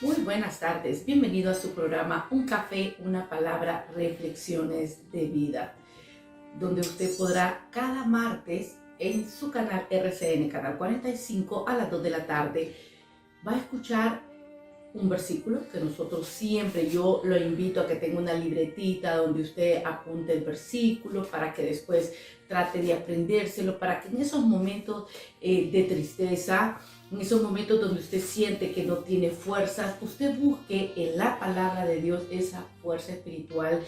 Muy buenas tardes, bienvenido a su programa Un Café, una Palabra, Reflexiones de Vida, donde usted podrá cada martes en su canal RCN, canal 45 a las 2 de la tarde, va a escuchar un versículo que nosotros siempre, yo lo invito a que tenga una libretita donde usted apunte el versículo para que después trate de aprendérselo, para que en esos momentos de tristeza, en esos momentos donde usted siente que no tiene fuerzas, usted busque en la palabra de Dios esa fuerza espiritual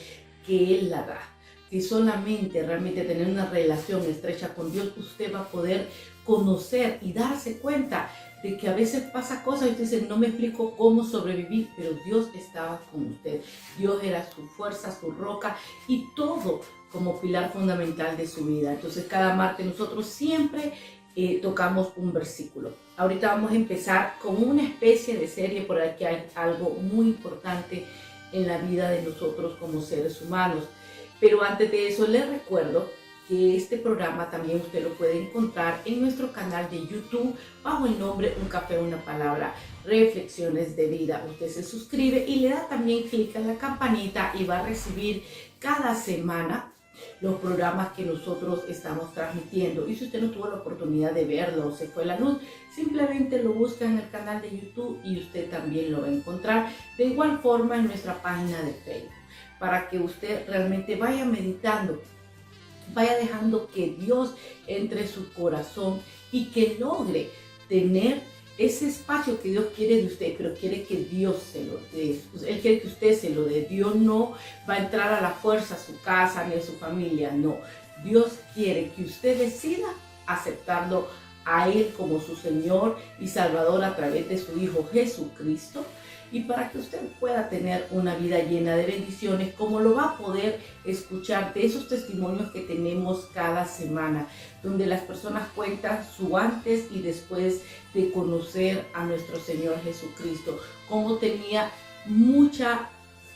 que Él la da. Que solamente realmente tener una relación estrecha con Dios, usted va a poder conocer y darse cuenta de que a veces pasa cosas y usted dice, no me explico cómo sobrevivir, pero Dios estaba con usted. Dios era su fuerza, su roca y todo como pilar fundamental de su vida. Entonces cada martes nosotros siempre tocamos un versículo. Ahorita vamos a empezar con una especie de serie por aquí hay algo muy importante en la vida de nosotros como seres humanos. Pero antes de eso les recuerdo que este programa también usted lo puede encontrar en nuestro canal de YouTube bajo el nombre Un Café, una Palabra, Reflexiones de Vida. Usted se suscribe y le da también clic en la campanita y va a recibir cada semana los programas que nosotros estamos transmitiendo. Y si usted no tuvo la oportunidad de verlo o se fue la luz, simplemente lo busca en el canal de YouTube y usted también lo va a encontrar. De igual forma en nuestra página de Facebook, para que usted realmente vaya meditando, vaya dejando que Dios entre en su corazón y que logre tener ese espacio que Dios quiere de usted, pero quiere que Dios se lo dé. Él quiere que usted se lo dé. Dios no va a entrar a la fuerza a su casa ni a su familia, no. Dios quiere que usted decida aceptarlo a Él como su Señor y Salvador a través de su Hijo Jesucristo. Y para que usted pueda tener una vida llena de bendiciones, como lo va a poder escuchar de esos testimonios que tenemos cada semana, donde las personas cuentan su antes y después de conocer a nuestro Señor Jesucristo, cómo tenía mucha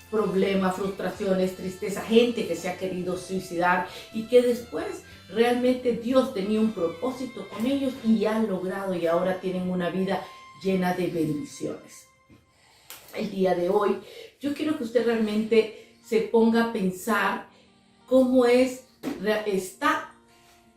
problemas, frustraciones, tristeza, gente que se ha querido suicidar y que después realmente Dios tenía un propósito con ellos y ha logrado y ahora tienen una vida llena de bendiciones. El día de hoy, yo quiero que usted realmente se ponga a pensar cómo está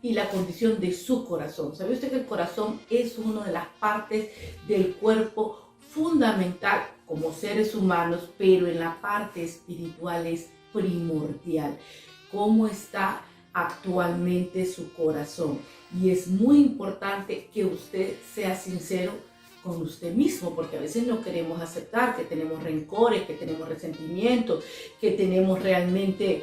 y la condición de su corazón. ¿Sabe usted que el corazón es una de las partes del cuerpo fundamental como seres humanos, pero en la parte espiritual es primordial? ¿Cómo está actualmente su corazón? Y es muy importante que usted sea sincero con usted mismo, porque a veces no queremos aceptar que tenemos rencores, que tenemos resentimientos, que tenemos realmente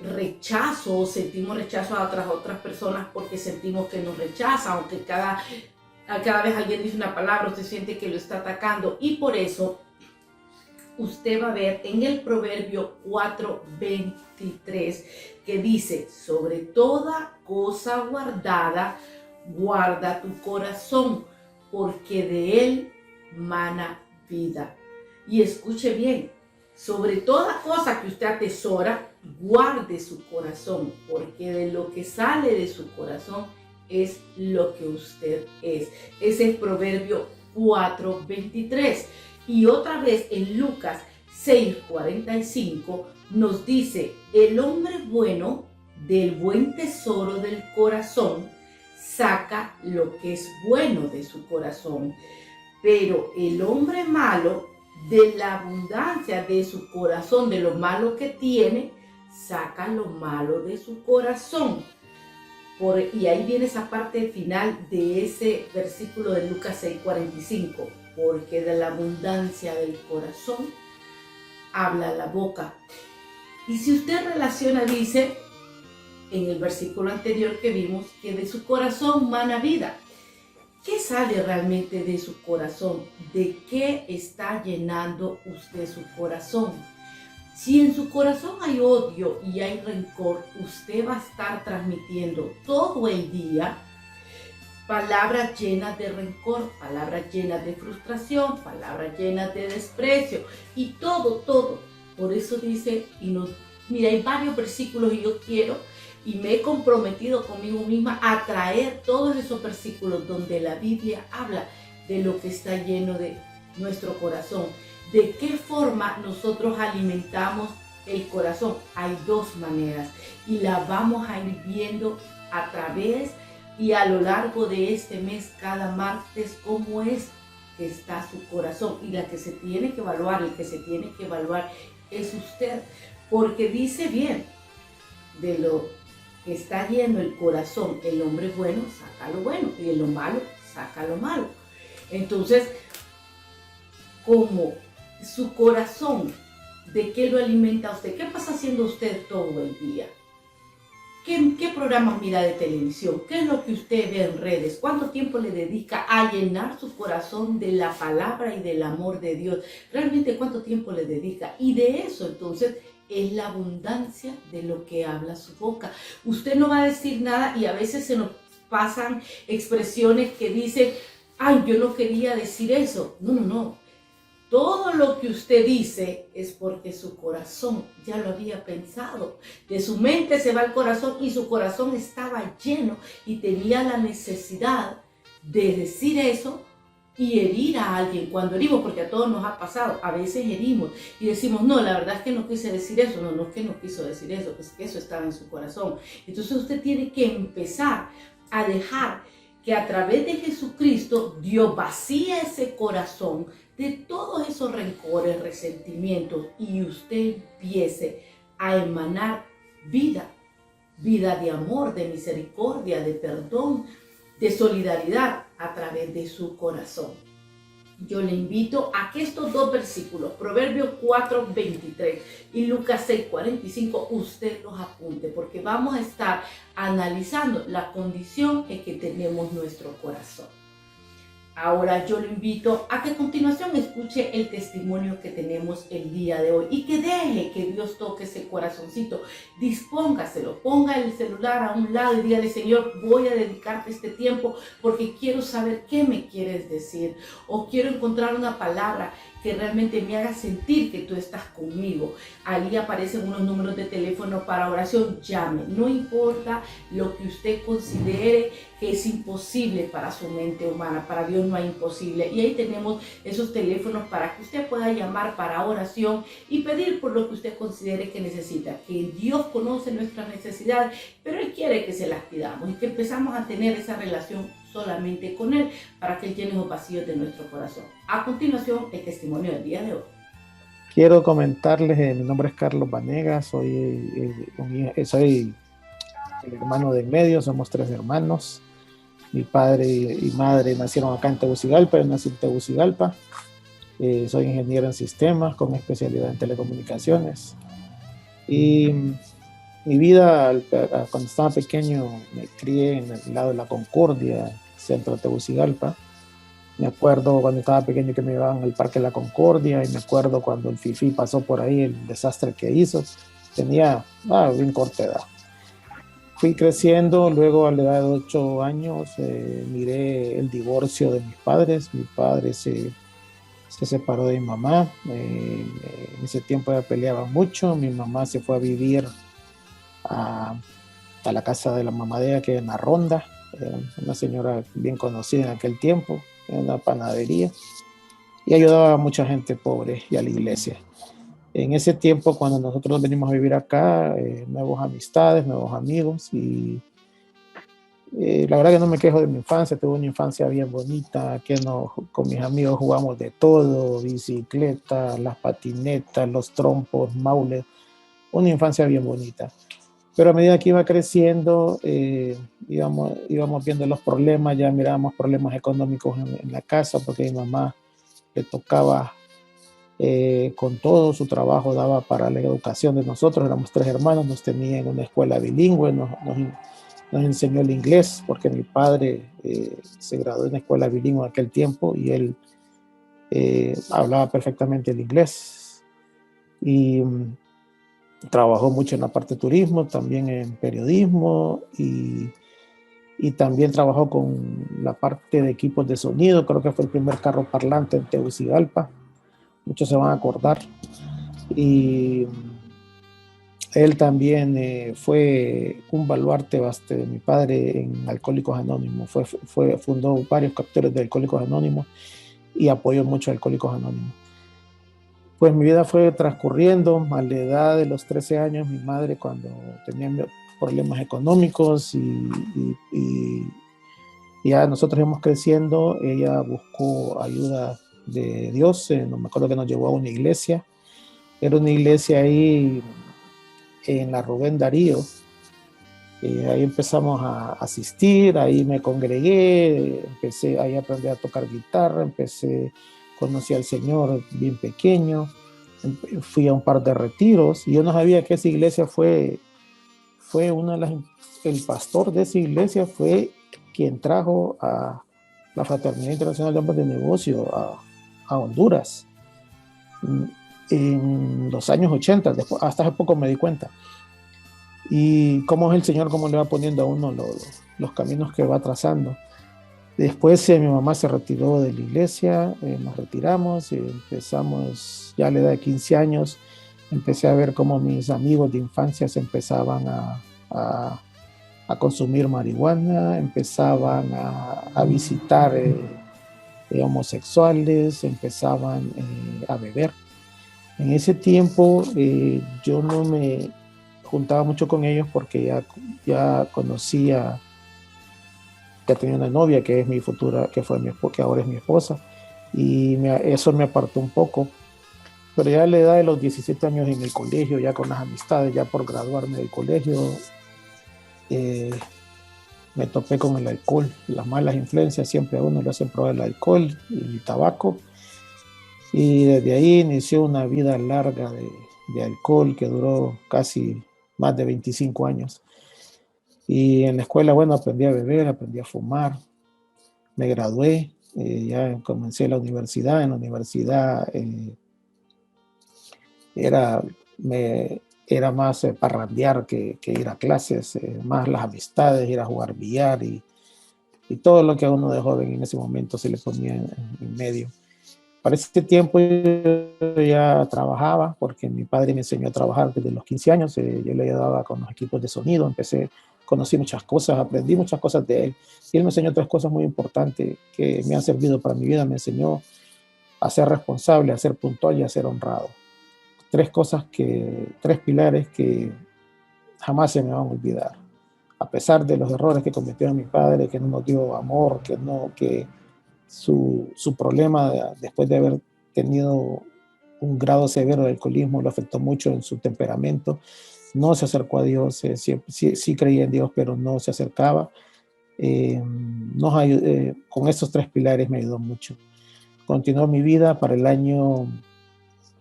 rechazo, o sentimos rechazo a otras personas porque sentimos que nos rechazan, aunque cada vez alguien dice una palabra, usted siente que lo está atacando, y por eso usted va a ver en el Proverbio 4:23 que dice, sobre toda cosa guardada, guarda tu corazón, porque de él mana vida. Y escuche bien, sobre toda cosa que usted atesora, guarde su corazón, porque de lo que sale de su corazón es lo que usted es. Ese es Proverbio 4:23. Y otra vez en Lucas 6:45 nos dice, el hombre bueno del buen tesoro del corazón saca lo que es bueno de su corazón, pero el hombre malo de la abundancia de su corazón, de lo malo que tiene, saca lo malo de su corazón. Y ahí viene esa parte final de ese versículo de Lucas 6:45, porque de la abundancia del corazón habla la boca. Y si usted relaciona, dice en el versículo anterior que vimos, que de su corazón mana vida. ¿Qué sale realmente de su corazón? ¿De qué está llenando usted su corazón? Si en su corazón hay odio y hay rencor, usted va a estar transmitiendo todo el día palabras llenas de rencor, palabras llenas de frustración, palabras llenas de desprecio y todo. Por eso dice, mira, hay varios versículos y yo quiero y me he comprometido conmigo misma a traer todos esos versículos donde la Biblia habla de lo que está lleno de nuestro corazón. ¿De qué forma nosotros alimentamos el corazón? Hay dos maneras y la vamos a ir viendo a través y a lo largo de este mes, cada martes, cómo es que está su corazón. Y la que se tiene que evaluar, el que se tiene que evaluar es usted, porque dice bien, de lo que está lleno el corazón, el hombre bueno saca lo bueno y de lo malo saca lo malo. Entonces, como su corazón, ¿de qué lo alimenta usted? ¿Qué pasa haciendo usted todo el día? ¿Qué programas mira de televisión? ¿Qué es lo que usted ve en redes? ¿Cuánto tiempo le dedica a llenar su corazón de la palabra y del amor de Dios? ¿Realmente cuánto tiempo le dedica? Y de eso entonces es la abundancia de lo que habla su boca. Usted no va a decir nada y a veces se nos pasan expresiones que dicen, ay, yo no quería decir eso. No, no, no. Todo lo que usted dice es porque su corazón ya lo había pensado. De su mente se va al corazón y su corazón estaba lleno y tenía la necesidad de decir eso y herir a alguien. Cuando herimos, porque a todos nos ha pasado, a veces herimos y decimos, no, la verdad es que no quise decir eso. No, no es que no quiso decir eso, es que eso estaba en su corazón. Entonces usted tiene que empezar a dejar que a través de Jesucristo Dios vacía ese corazón de todos esos rencores, resentimientos y usted empiece a emanar vida, vida de amor, de misericordia, de perdón, de solidaridad a través de su corazón. Yo le invito a que estos dos versículos, Proverbios 4:23 y Lucas 6:45, usted los apunte, porque vamos a estar analizando la condición en que tenemos nuestro corazón. Ahora yo lo invito a que a continuación escuche el testimonio que tenemos el día de hoy y que deje que Dios toque ese corazoncito. Dispóngaselo, ponga el celular a un lado y dígale, Señor, voy a dedicarte este tiempo porque quiero saber qué me quieres decir o quiero encontrar una palabra que realmente me haga sentir que tú estás conmigo. Ahí aparecen unos números de teléfono para oración, llame. No importa lo que usted considere que es imposible para su mente humana, para Dios no hay imposible. Y ahí tenemos esos teléfonos para que usted pueda llamar para oración y pedir por lo que usted considere que necesita. Que Dios conoce nuestras necesidades, pero Él quiere que se las pidamos y que empezamos a tener esa relación solamente con Él para que Él llene los vacíos de nuestro corazón. A continuación, el testimonio del día de hoy. Quiero comentarles, mi nombre es Carlos Vanegas, soy el hermano de en medio, somos 3 hermanos. Mi padre y madre nacieron acá en Tegucigalpa, yo nací en Tegucigalpa. Soy ingeniero en sistemas con especialidad en telecomunicaciones. Y mi vida, cuando estaba pequeño, me crié en el lado de la Concordia, centro de Tegucigalpa. Me acuerdo cuando estaba pequeño que me llevaban al Parque de la Concordia y me acuerdo cuando el FIFI pasó por ahí, el desastre que hizo. Tenía bien corta edad. Fui creciendo, luego a la edad de 8 años miré el divorcio de mis padres. Mi padre se separó de mi mamá. En ese tiempo ella peleaba mucho. Mi mamá se fue a vivir a la casa de la mamá de ella, que era en la Ronda. Era una señora bien conocida en aquel tiempo, en una panadería, y ayudaba a mucha gente pobre y a la iglesia. En ese tiempo, cuando nosotros venimos a vivir acá, nuevas amistades, nuevos amigos, y la verdad que no me quejo de mi infancia. Tuve una infancia bien bonita, con mis amigos jugamos de todo, bicicleta, las patinetas, los trompos, maules, una infancia bien bonita. Pero a medida que iba creciendo, íbamos viendo los problemas, ya mirábamos problemas económicos en la casa, porque a mi mamá le tocaba, con todo su trabajo, daba para la educación de nosotros. Éramos 3 hermanos, nos tenía en una escuela bilingüe, nos enseñó el inglés, porque mi padre se graduó en una escuela bilingüe en aquel tiempo y él hablaba perfectamente el inglés. Y trabajó mucho en la parte de turismo, también en periodismo y también trabajó con la parte de equipos de sonido. Creo que fue el primer carro parlante en Tegucigalpa, muchos se van a acordar. Y él también fue un baluarte de mi padre en Alcohólicos Anónimos. Fundó varios capítulos de Alcohólicos Anónimos y apoyo mucho a Alcohólicos Anónimos. Pues mi vida fue transcurriendo. A la edad de los 13 años, mi madre, cuando tenía problemas económicos y ya nosotros íbamos creciendo, ella buscó ayuda de Dios. No me acuerdo que nos llevó a una iglesia. Era una iglesia ahí en la Rubén Darío. Ahí empezamos a asistir, ahí me congregué, ahí aprendí a tocar guitarra, conocí al Señor bien pequeño, fui a un par de retiros y yo no sabía que esa iglesia fue una de el pastor de esa iglesia fue quien trajo a la Fraternidad Internacional de Hombres de Negocio a Honduras en los años 80, hasta hace poco me di cuenta. Y cómo es el Señor, cómo le va poniendo a uno los caminos que va trazando. Después mi mamá se retiró de la iglesia, nos retiramos, empezamos ya a la edad de 15 años, empecé a ver cómo mis amigos de infancia se empezaban a consumir marihuana, empezaban a visitar homosexuales, empezaban a beber. En ese tiempo yo no me juntaba mucho con ellos porque ya conocía, ya tenía una novia que es mi futura, que ahora es mi esposa, y eso me apartó un poco. Pero ya a la edad de los 17 años en el colegio, ya con las amistades, ya por graduarme del colegio, me topé con el alcohol, las malas influencias. Siempre a uno le hacen probar el alcohol y el tabaco, y desde ahí inició una vida larga de alcohol que duró casi más de 25 años. Y en la escuela, bueno, aprendí a beber, aprendí a fumar, me gradué, ya comencé la universidad. En la universidad era más parrandear que ir a clases, más las amistades, ir a jugar billar y todo lo que a uno de joven en ese momento se le ponía en medio. Para ese tiempo yo ya trabajaba, porque mi padre me enseñó a trabajar desde los 15 años. Yo le ayudaba con los equipos de sonido, conocí muchas cosas, aprendí muchas cosas de él. Y él me enseñó 3 cosas muy importantes que me han servido para mi vida. Me enseñó a ser responsable, a ser puntual y a ser honrado. 3 pilares que jamás se me van a olvidar. A pesar de los errores que cometió mi padre, que no nos dio amor, que su problema después de haber tenido un grado severo de alcoholismo lo afectó mucho en su temperamento. No se acercó a Dios, sí creía en Dios, pero no se acercaba. Con estos 3 pilares me ayudó mucho. Continuó mi vida. Para el año,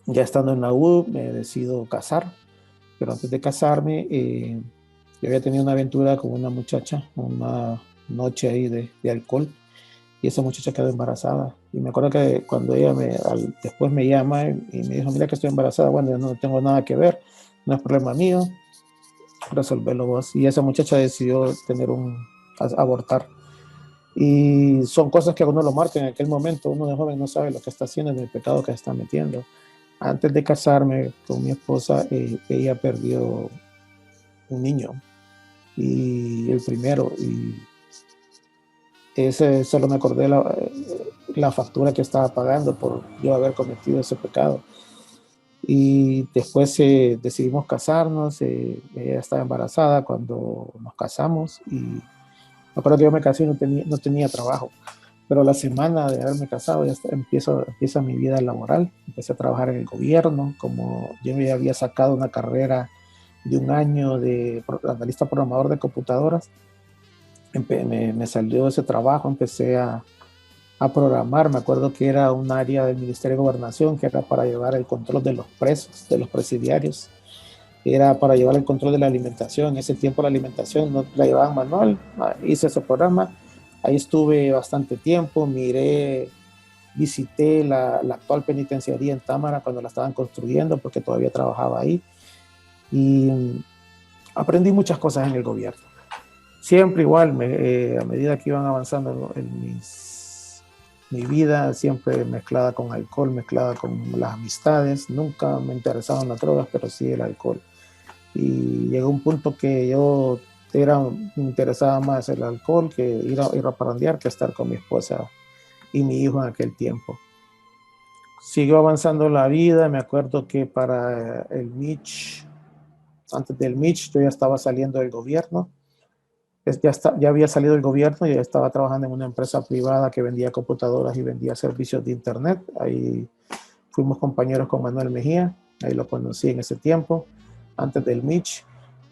ya estando en la U, me decido casar, pero antes de casarme, yo había tenido una aventura con una muchacha, una noche ahí de alcohol, y esa muchacha quedó embarazada. Y me acuerdo que cuando ella después me llama y me dijo, mira que estoy embarazada. Bueno, yo no tengo nada que ver, no es problema mío, resolverlo vos. Y esa muchacha decidió abortar. Y son cosas que a uno lo marcan en aquel momento. Uno de joven no sabe lo que está haciendo, ni el pecado que está metiendo. Antes de casarme con mi esposa, ella perdió un niño, y el primero, y solo me acordé la factura que estaba pagando por yo haber cometido ese pecado. Y después decidimos casarnos. Ella estaba embarazada cuando nos casamos, y me acuerdo que yo me casé y no tenía trabajo, pero la semana de haberme casado ya empieza mi vida laboral. Empecé a trabajar en el gobierno, como yo me había sacado una carrera de 1 año de analista programador de computadoras. Me salió ese trabajo, empecé a programar. Me acuerdo que era un área del Ministerio de Gobernación que era para llevar el control de los presos, de los presidiarios. Era para llevar el control de la alimentación. En ese tiempo la alimentación no la llevaban manual. Hice ese programa. Ahí estuve bastante tiempo. Visité la actual penitenciaría en Támara cuando la estaban construyendo, porque todavía trabajaba ahí. Y aprendí muchas cosas en el gobierno. Siempre igual, a medida que iban avanzando en mi vida, siempre mezclada con alcohol, mezclada con las amistades. Nunca me interesaban las drogas, pero sí el alcohol. Y llegó un punto que me interesaba más el alcohol que ir a parrandear, que estar con mi esposa y mi hijo en aquel tiempo. siguió avanzando la vida. Me acuerdo que para el Mitch, antes del Mitch, yo ya estaba saliendo del gobierno. Ya había salido del gobierno y ya estaba trabajando en una empresa privada que vendía computadoras y vendía servicios de internet. Ahí fuimos compañeros con Manuel Mejía, ahí lo conocí en ese tiempo, antes del Mitch.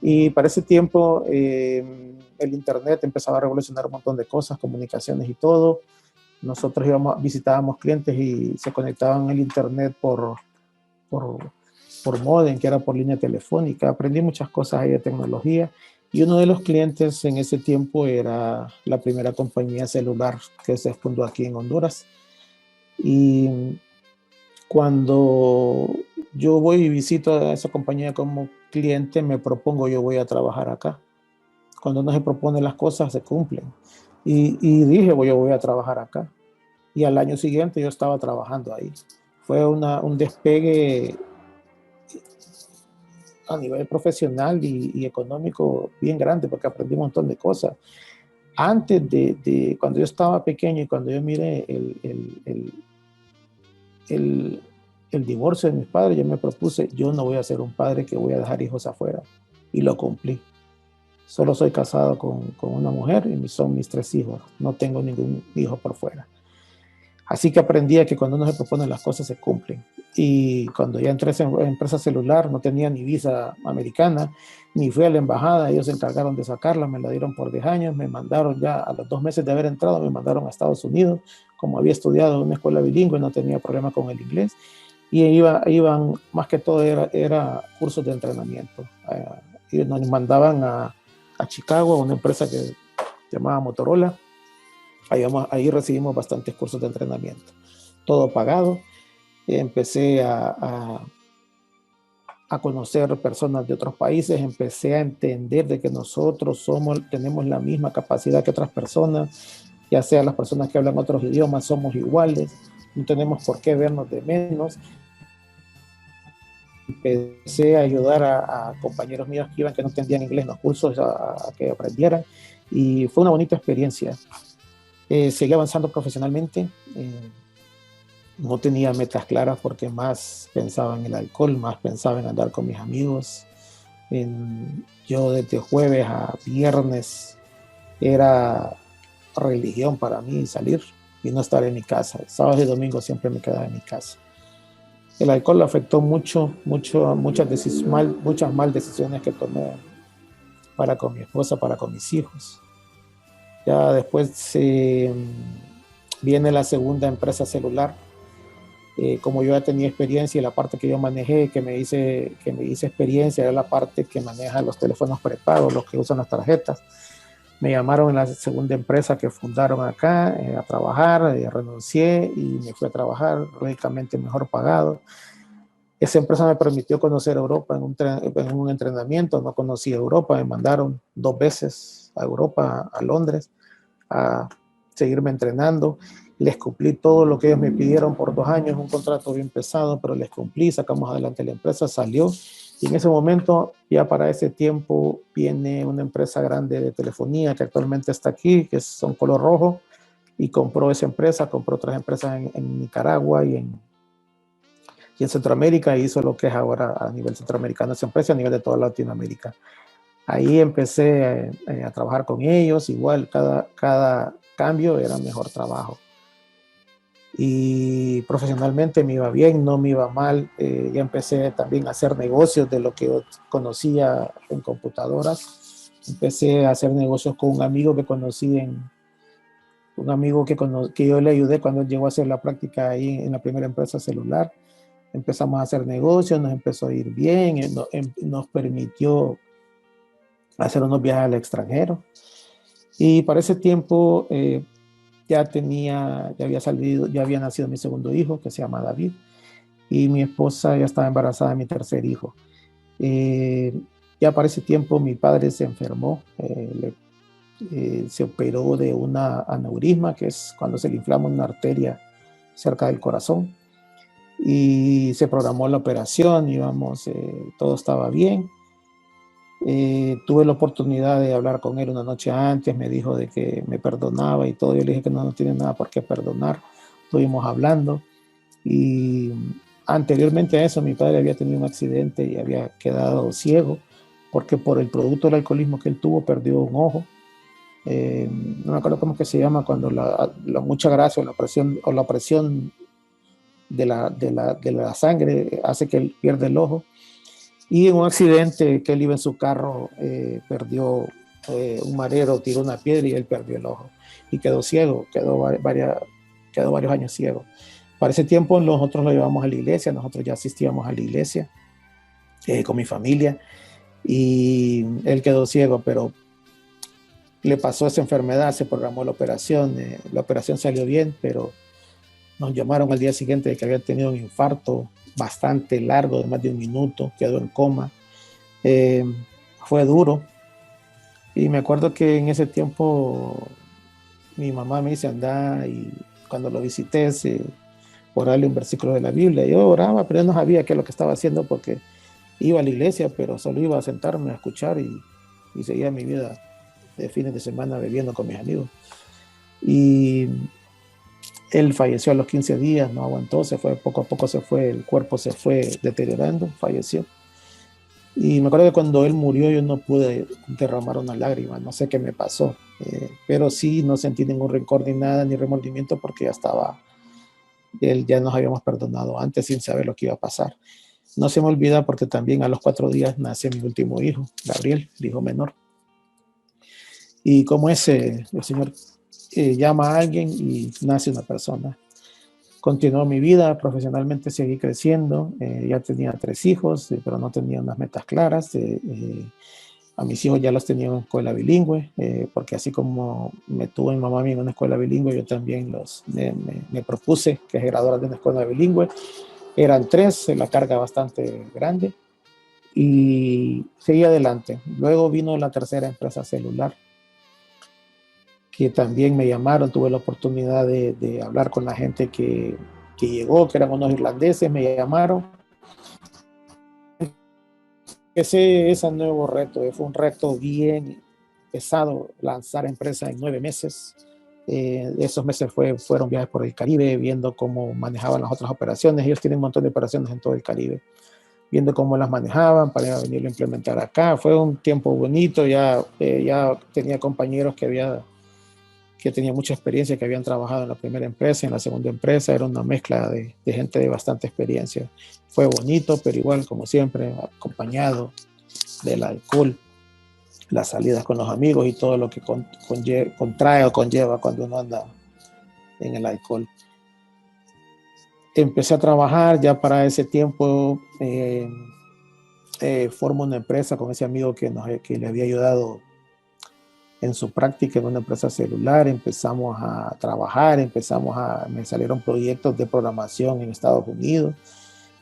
Y para ese tiempo el internet empezaba a revolucionar un montón de cosas, comunicaciones y todo. Nosotros visitábamos clientes y se conectaban al internet por, por modem, que era por línea telefónica. Aprendí muchas cosas ahí de tecnología. Y uno de los clientes en ese tiempo era la primera compañía celular que se fundó aquí en Honduras. Y cuando yo voy y visito a esa compañía como cliente, me propongo, yo voy a trabajar acá. Cuando uno se propone las cosas, se cumplen. Y dije, yo voy a trabajar acá. Y al año siguiente yo estaba trabajando ahí. Fue un despegue a nivel profesional y económico bien grande, porque aprendí un montón de cosas. Antes cuando yo estaba pequeño y cuando yo miré el divorcio de mis padres, yo me propuse, yo no voy a ser un padre que voy a dejar hijos afuera. Y lo cumplí. Solo soy casado con una mujer y son mis 3 hijos. No tengo ningún hijo por fuera. Así que aprendí a que cuando uno se propone las cosas se cumplen. Y cuando ya entré en empresa celular, no tenía ni visa americana, ni fui a la embajada, ellos se encargaron de sacarla, me la dieron por 10 años, me mandaron ya a los 2 meses de haber entrado, me mandaron a Estados Unidos, como había estudiado en una escuela bilingüe, no tenía problema con el inglés, y iban más que todo era cursos de entrenamiento. Y nos mandaban a Chicago, a una empresa que se llamaba Motorola. Ahí recibimos bastantes cursos de entrenamiento, todo pagado. Empecé a conocer personas de otros países, empecé a entender de que nosotros tenemos la misma capacidad que otras personas, ya sea las personas que hablan otros idiomas, somos iguales, no tenemos por qué vernos de menos. Empecé a ayudar a compañeros míos que no entendían inglés en los cursos a que aprendieran, y fue una bonita experiencia. Seguí avanzando profesionalmente. No tenía metas claras porque más pensaba en el alcohol, más pensaba en andar con mis amigos. Yo desde jueves a viernes era religión para mí salir y no estar en mi casa. Sábados y domingos siempre me quedaba en mi casa. El alcohol afectó muchas mal decisiones que tomé para con mi esposa, para con mis hijos. Ya después viene la segunda empresa celular. Como yo ya tenía experiencia y la parte que yo manejé, que me hice experiencia, era la parte que maneja los teléfonos prepagos, los que usan las tarjetas. Me llamaron en la segunda empresa que fundaron acá a trabajar, renuncié y me fui a trabajar, lógicamente mejor pagado. Esa empresa me permitió conocer Europa en un entrenamiento. No conocía Europa, me mandaron 2 veces a Europa, a Londres, a seguirme entrenando. Les cumplí todo lo que ellos me pidieron por 2 años, un contrato bien pesado, pero les cumplí, sacamos adelante la empresa, salió. Y en ese momento, ya para ese tiempo, viene una empresa grande de telefonía que actualmente está aquí, que son color rojo, y compró esa empresa, compró otras empresas en Nicaragua y en Centroamérica, y hizo lo que es ahora a nivel centroamericano esa empresa, a nivel de toda Latinoamérica. Ahí empecé a trabajar con ellos, igual cada cambio era mejor trabajo. Y profesionalmente me iba bien, no me iba mal. Ya empecé también a hacer negocios de lo que yo conocía en computadoras. Empecé a hacer negocios con un amigo que conocí que yo le ayudé cuando él llegó a hacer la práctica ahí en la primera empresa celular. Empezamos a hacer negocios, nos empezó a ir bien, nos permitió hacer unos viajes al extranjero. Y para ese tiempo ya había nacido mi segundo hijo, que se llama David, y mi esposa ya estaba embarazada de mi tercer hijo. Ya para ese tiempo mi padre se enfermó, se operó de una aneurisma, que es cuando se le inflama una arteria cerca del corazón, y se programó la operación, todo estaba bien. Tuve la oportunidad de hablar con él una noche antes, me dijo de que me perdonaba y todo. Yo le dije que no tiene nada por qué perdonar. Estuvimos hablando Y anteriormente a eso mi padre había tenido un accidente y había quedado ciego porque por el producto del alcoholismo que él tuvo perdió un ojo. No me acuerdo cómo que se llama cuando la mucha grasa o la presión de la sangre hace que él pierda el ojo. Y en un accidente que él iba en su carro, perdió un marero, tiró una piedra y él perdió el ojo. Y quedó ciego, quedó varios años ciego. Para ese tiempo nosotros lo llevamos a la iglesia, nosotros ya asistíamos a la iglesia con mi familia y él quedó ciego, pero le pasó esa enfermedad, se programó la operación salió bien, pero nos llamaron al día siguiente de que había tenido un infarto bastante largo, de más de 1 minuto, quedó en coma. Fue duro. Y me acuerdo que en ese tiempo mi mamá me dice, anda, y cuando lo visité, orarle un versículo de la Biblia. Yo oraba, pero yo no sabía qué es lo que estaba haciendo porque iba a la iglesia, pero solo iba a sentarme a escuchar y seguía mi vida de fines de semana bebiendo con mis amigos. Y él falleció a los 15 días, no aguantó, se fue, poco a poco se fue, el cuerpo se fue deteriorando, falleció. Y me acuerdo que cuando él murió yo no pude derramar una lágrima, no sé qué me pasó, pero sí no sentí ningún rencor ni nada, ni remordimiento porque ya nos habíamos perdonado antes sin saber lo que iba a pasar. No se me olvida porque también a los 4 días nace mi último hijo, Gabriel, el hijo menor. Y como el Señor llama a alguien y nace una persona. Continuó mi vida, profesionalmente seguí creciendo, ya tenía 3 hijos, pero no tenía unas metas claras. A mis hijos ya los tenía en escuela bilingüe, porque así como me tuvo mi mamá en una escuela bilingüe, yo también me propuse que se graduaran de una escuela bilingüe. Eran 3, la carga bastante grande, y seguí adelante. Luego vino la tercera empresa celular, que también me llamaron, tuve la oportunidad de hablar con la gente que llegó, que eran unos irlandeses, me llamaron. Ese nuevo reto, fue un reto bien pesado, lanzar empresa en 9 meses. Esos meses fueron viajes por el Caribe, viendo cómo manejaban las otras operaciones. Ellos tienen un montón de operaciones en todo el Caribe, viendo cómo las manejaban para venir a implementar acá. Fue un tiempo bonito, ya tenía compañeros que tenía mucha experiencia, que habían trabajado en la primera empresa, en la segunda empresa, era una mezcla de gente de bastante experiencia. Fue bonito, pero igual, como siempre, acompañado del alcohol, las salidas con los amigos y todo lo que contrae o conlleva cuando uno anda en el alcohol. Empecé a trabajar ya para ese tiempo, formo una empresa con ese amigo que le había ayudado en su práctica en una empresa celular. Empezamos a trabajar, me salieron proyectos de programación en Estados Unidos.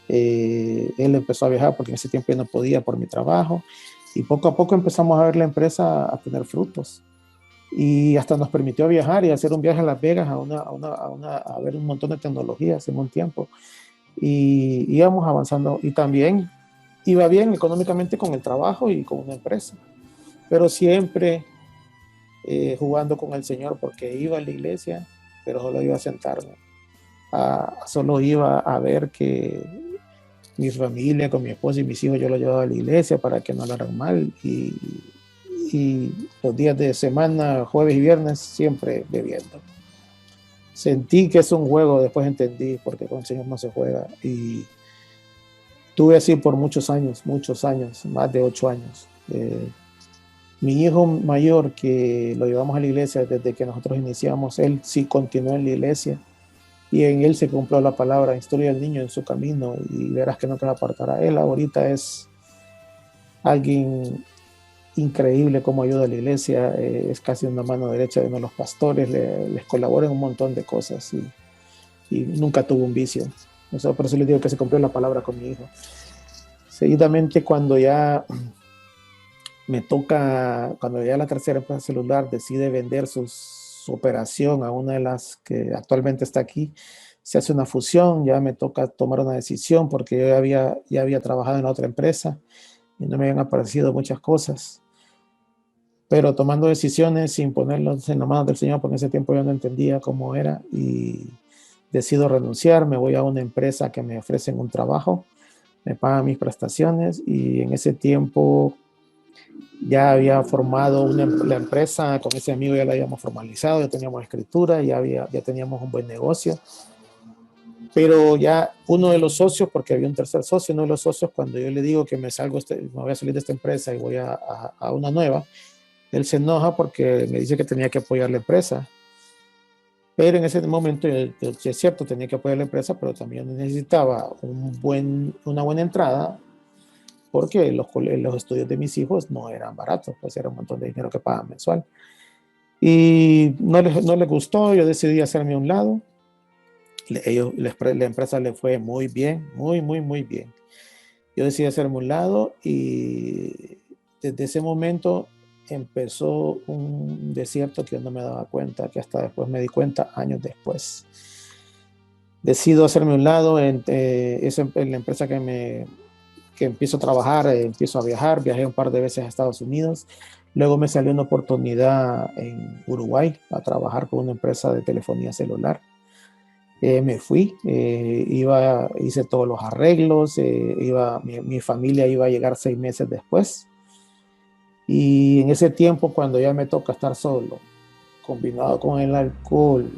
Él empezó a viajar porque en ese tiempo yo no podía por mi trabajo, y poco a poco empezamos a ver la empresa a tener frutos, y hasta nos permitió viajar y hacer un viaje a Las Vegas a ver un montón de tecnologías en un tiempo, y íbamos avanzando, y también iba bien económicamente con el trabajo y con una empresa, pero siempre jugando con el Señor, porque iba a la iglesia, pero solo iba a sentarme. Solo iba a ver que mi familia, con mi esposa y mis hijos, yo los llevaba a la iglesia para que no hablaran mal. Y los días de semana, jueves y viernes, siempre bebiendo. Sentí que es un juego, después entendí, porque con el Señor no se juega. Y tuve así por muchos años, más de 8 años. Mi hijo mayor, que lo llevamos a la iglesia desde que nosotros iniciamos, él sí continuó en la iglesia, y en él se cumplió la palabra: instruye al niño en su camino y verás que no te apartará. Él ahorita es alguien increíble, como ayuda a la iglesia, es casi una mano derecha de uno de los pastores, les colabora en un montón de cosas, y nunca tuvo un vicio. Por eso les digo que se cumplió la palabra con mi hijo. Seguidamente, cuando ya la tercera empresa celular decide vender su operación a una de las que actualmente está aquí, se hace una fusión, ya me toca tomar una decisión, porque yo ya había trabajado en la otra empresa y no me habían aparecido muchas cosas, pero tomando decisiones sin ponerlas en las manos del Señor, porque en ese tiempo yo no entendía cómo era, y decido renunciar, me voy a una empresa que me ofrecen un trabajo, me pagan mis prestaciones y en ese tiempo ya había formado la empresa, con ese amigo ya la habíamos formalizado, ya teníamos escritura, ya teníamos un buen negocio. Pero ya uno de los socios, porque había un tercer socio, uno de los socios, cuando yo le digo que me voy a salir de esta empresa y voy a una nueva, él se enoja porque me dice que tenía que apoyar la empresa. Pero en ese momento, es cierto, tenía que apoyar la empresa, pero también necesitaba una buena entrada, porque los estudios de mis hijos no eran baratos, pues era un montón de dinero que pagaban mensual. Y no les gustó, yo decidí hacerme a un lado. La empresa le fue muy bien, muy bien. Yo decidí hacerme a un lado y desde ese momento empezó un desierto que yo no me daba cuenta, que hasta después me di cuenta años después. Decido hacerme a un lado en la empresa que empiezo a trabajar, empiezo a viajar, viajé un par de veces a Estados Unidos. Luego me salió una oportunidad en Uruguay a trabajar con una empresa de telefonía celular. Me fui, hice todos los arreglos, mi familia iba a llegar 6 meses después. Y en ese tiempo, cuando ya me toca estar solo, combinado con el alcohol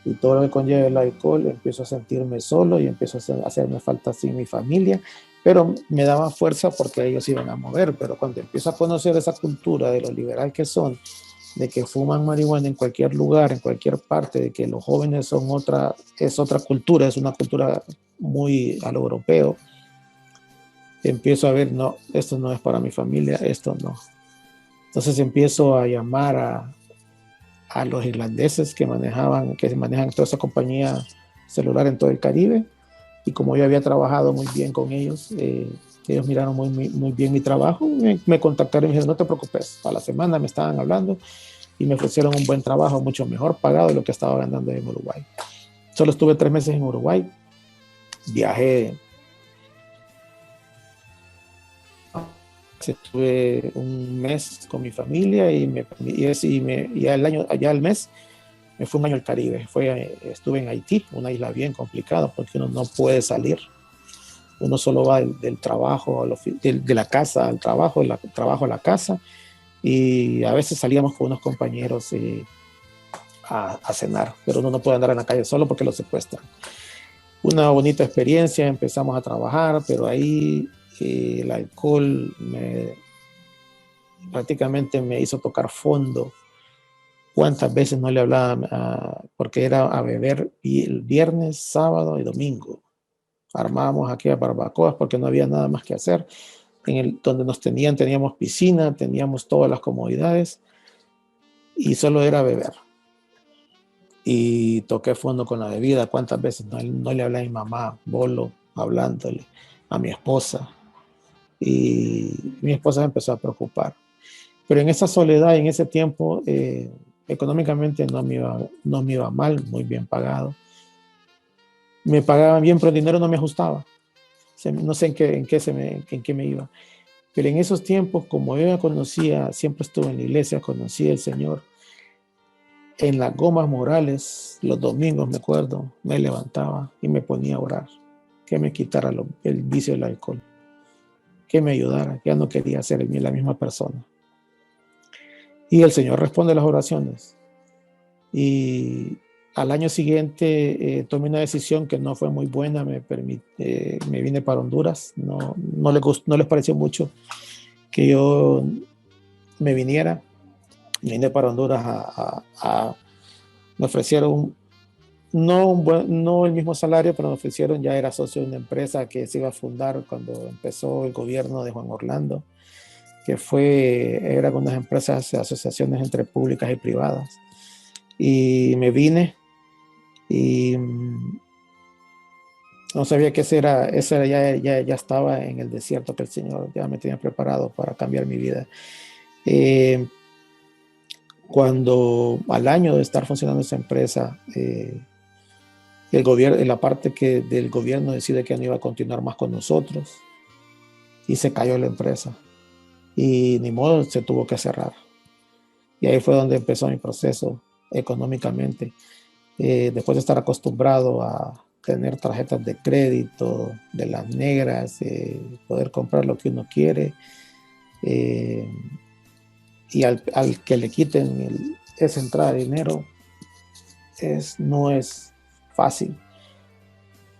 y todo lo que conlleva el alcohol, empiezo a sentirme solo y empiezo a hacerme falta sin mi familia, pero me daba fuerza porque ellos iban a mover. Pero cuando empiezo a conocer esa cultura de lo liberal que son, de que fuman marihuana en cualquier lugar, en cualquier parte, de que los jóvenes es otra cultura, es una cultura muy a lo europeo, empiezo a ver, no, esto no es para mi familia, esto no. Entonces empiezo a llamar a los irlandeses que manejan toda esa compañía celular en todo el Caribe, y como yo había trabajado muy bien con ellos, ellos miraron muy bien mi trabajo, me contactaron y me dijeron, no te preocupes, a la semana me estaban hablando y me ofrecieron un buen trabajo, mucho mejor pagado de lo que estaba ganando en Uruguay. Solo estuve 3 meses en Uruguay, viajé, estuve un mes con mi familia y al mes me fui un año al Caribe. Estuve en Haití, una isla bien complicada porque uno no puede salir. Uno solo va del trabajo, de la casa al trabajo, del trabajo a la casa, y a veces salíamos con unos compañeros a cenar, pero uno no puede andar en la calle solo porque lo secuestran. Una bonita experiencia, empezamos a trabajar, pero ahí el alcohol prácticamente me hizo tocar fondo. ¿Cuántas veces no le hablaba? Porque era a beber el viernes, sábado y domingo. Armábamos aquellas barbacoas porque no había nada más que hacer. Donde nos teníamos piscina, teníamos todas las comodidades y solo era beber. Y toqué fondo con la bebida. ¿Cuántas veces no le hablé a mi mamá, bolo, hablándole a mi esposa? Y mi esposa se empezó a preocupar. Pero en esa soledad, en ese tiempo, económicamente no me iba mal, muy bien pagado. Me pagaban bien, pero el dinero no me ajustaba. No sé en qué me iba. Pero en esos tiempos, como yo ya conocía, siempre estuve en la iglesia, conocí al Señor. En las gomas morales, los domingos, me acuerdo, me levantaba y me ponía a orar. Que me quitara el vicio del alcohol. Que me ayudara, que ya no quería ser la misma persona. Y el Señor responde las oraciones. Y al año siguiente tomé una decisión que no fue muy buena. Me vine para Honduras. No les pareció mucho que yo me viniera. Me vine para Honduras me ofrecieron no el mismo salario, pero me ofrecieron, ya era socio de una empresa que se iba a fundar cuando empezó el gobierno de Juan Orlando, que eran unas empresas, asociaciones entre públicas y privadas. Y me vine y no sabía que ya estaba en el desierto, que el Señor ya me tenía preparado para cambiar mi vida. Cuando al año de estar funcionando esa empresa, el gobierno, la parte del gobierno decide que no iba a continuar más con nosotros y se cayó la empresa y ni modo, se tuvo que cerrar. Y ahí fue donde empezó mi proceso económicamente. Después de estar acostumbrado a tener tarjetas de crédito, de las negras, poder comprar lo que uno quiere, eh, y al que le quiten esa entrada de dinero, no es fácil.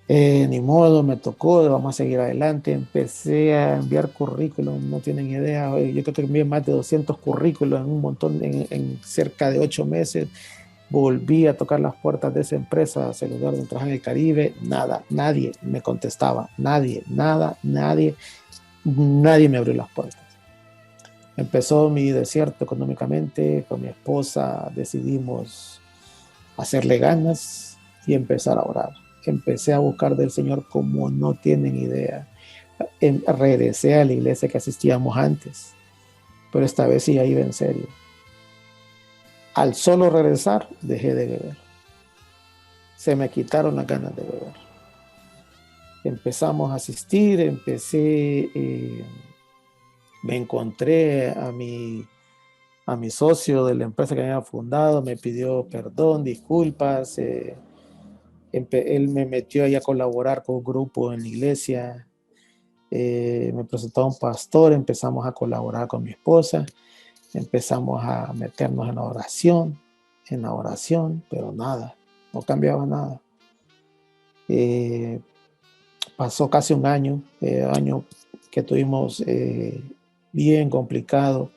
Ni modo, me tocó, vamos a seguir adelante. Empecé a enviar currículum, no tienen idea. Yo creo que envié más de 200 currículum en un montón, en cerca de 8 meses. Volví a tocar las puertas de esa empresa celular donde trabajaba en el Caribe. Nada, nadie me contestaba. Nadie, nada, nadie me abrió las puertas. Empezó mi desierto económicamente. Con mi esposa decidimos hacerle ganas y empezar a orar. Empecé a buscar del Señor como no tienen idea. Regresé a la iglesia que asistíamos antes, pero esta vez sí iba en serio. Al solo regresar, dejé de beber. Se me quitaron las ganas de beber. Empezamos a asistir, me encontré a mi socio de la empresa que había fundado, me pidió perdón, disculpas. Él me metió ahí a colaborar con un grupo en la iglesia. Me presentó a un pastor, empezamos a colaborar con mi esposa, empezamos a meternos en la oración, pero nada, no cambiaba nada. Pasó casi un año que tuvimos bien complicado.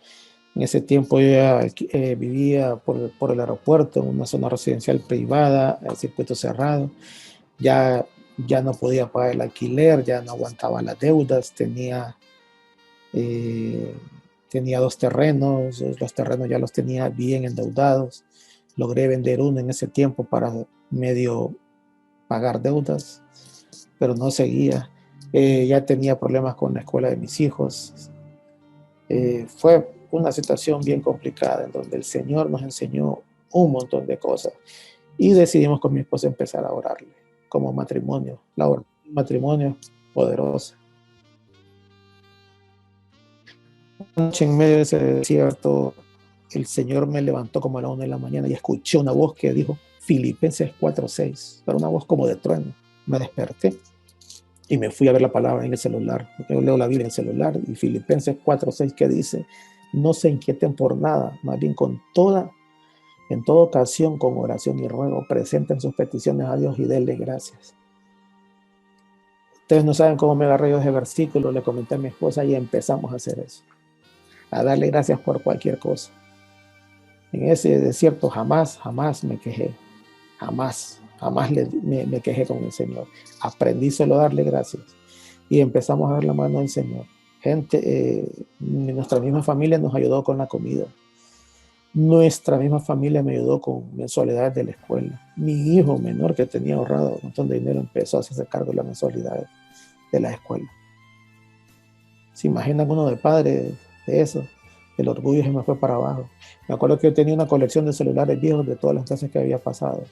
En ese tiempo yo ya vivía por el aeropuerto, en una zona residencial privada, el circuito cerrado. Ya no podía pagar el alquiler, ya no aguantaba las deudas, tenía 2 terrenos, los terrenos ya los tenía bien endeudados. Logré vender uno en ese tiempo para medio pagar deudas, pero no seguía. Ya tenía problemas con la escuela de mis hijos. Fue una situación bien complicada en donde el Señor nos enseñó un montón de cosas y decidimos con mi esposa empezar a orarle como matrimonio. La oración matrimonio poderosa. Una noche en medio de ese desierto, el Señor me levantó como a la 1 de la mañana y escuché una voz que dijo Filipenses 4:6, pero una voz como de trueno. Me desperté y me fui a ver la palabra en el celular. Yo leo la Biblia en el celular y Filipenses 4:6 que dice: no se inquieten por nada, más bien en toda ocasión, con oración y ruego, presenten sus peticiones a Dios y denle gracias. Ustedes no saben cómo me agarré yo ese versículo, le comenté a mi esposa y empezamos a hacer eso, a darle gracias por cualquier cosa. En ese desierto jamás me quejé, jamás me quejé con el Señor. Aprendí solo a darle gracias y empezamos a ver la mano del Señor. Gente, nuestra misma familia nos ayudó con la comida. Nuestra misma familia me ayudó con mensualidades de la escuela. Mi hijo menor, que tenía ahorrado un montón de dinero, empezó a hacerse cargo de las mensualidades de la escuela. ¿Se imaginan uno de padre de eso? El orgullo se me fue para abajo. Me acuerdo que yo tenía una colección de celulares viejos de todas las clases que había pasado.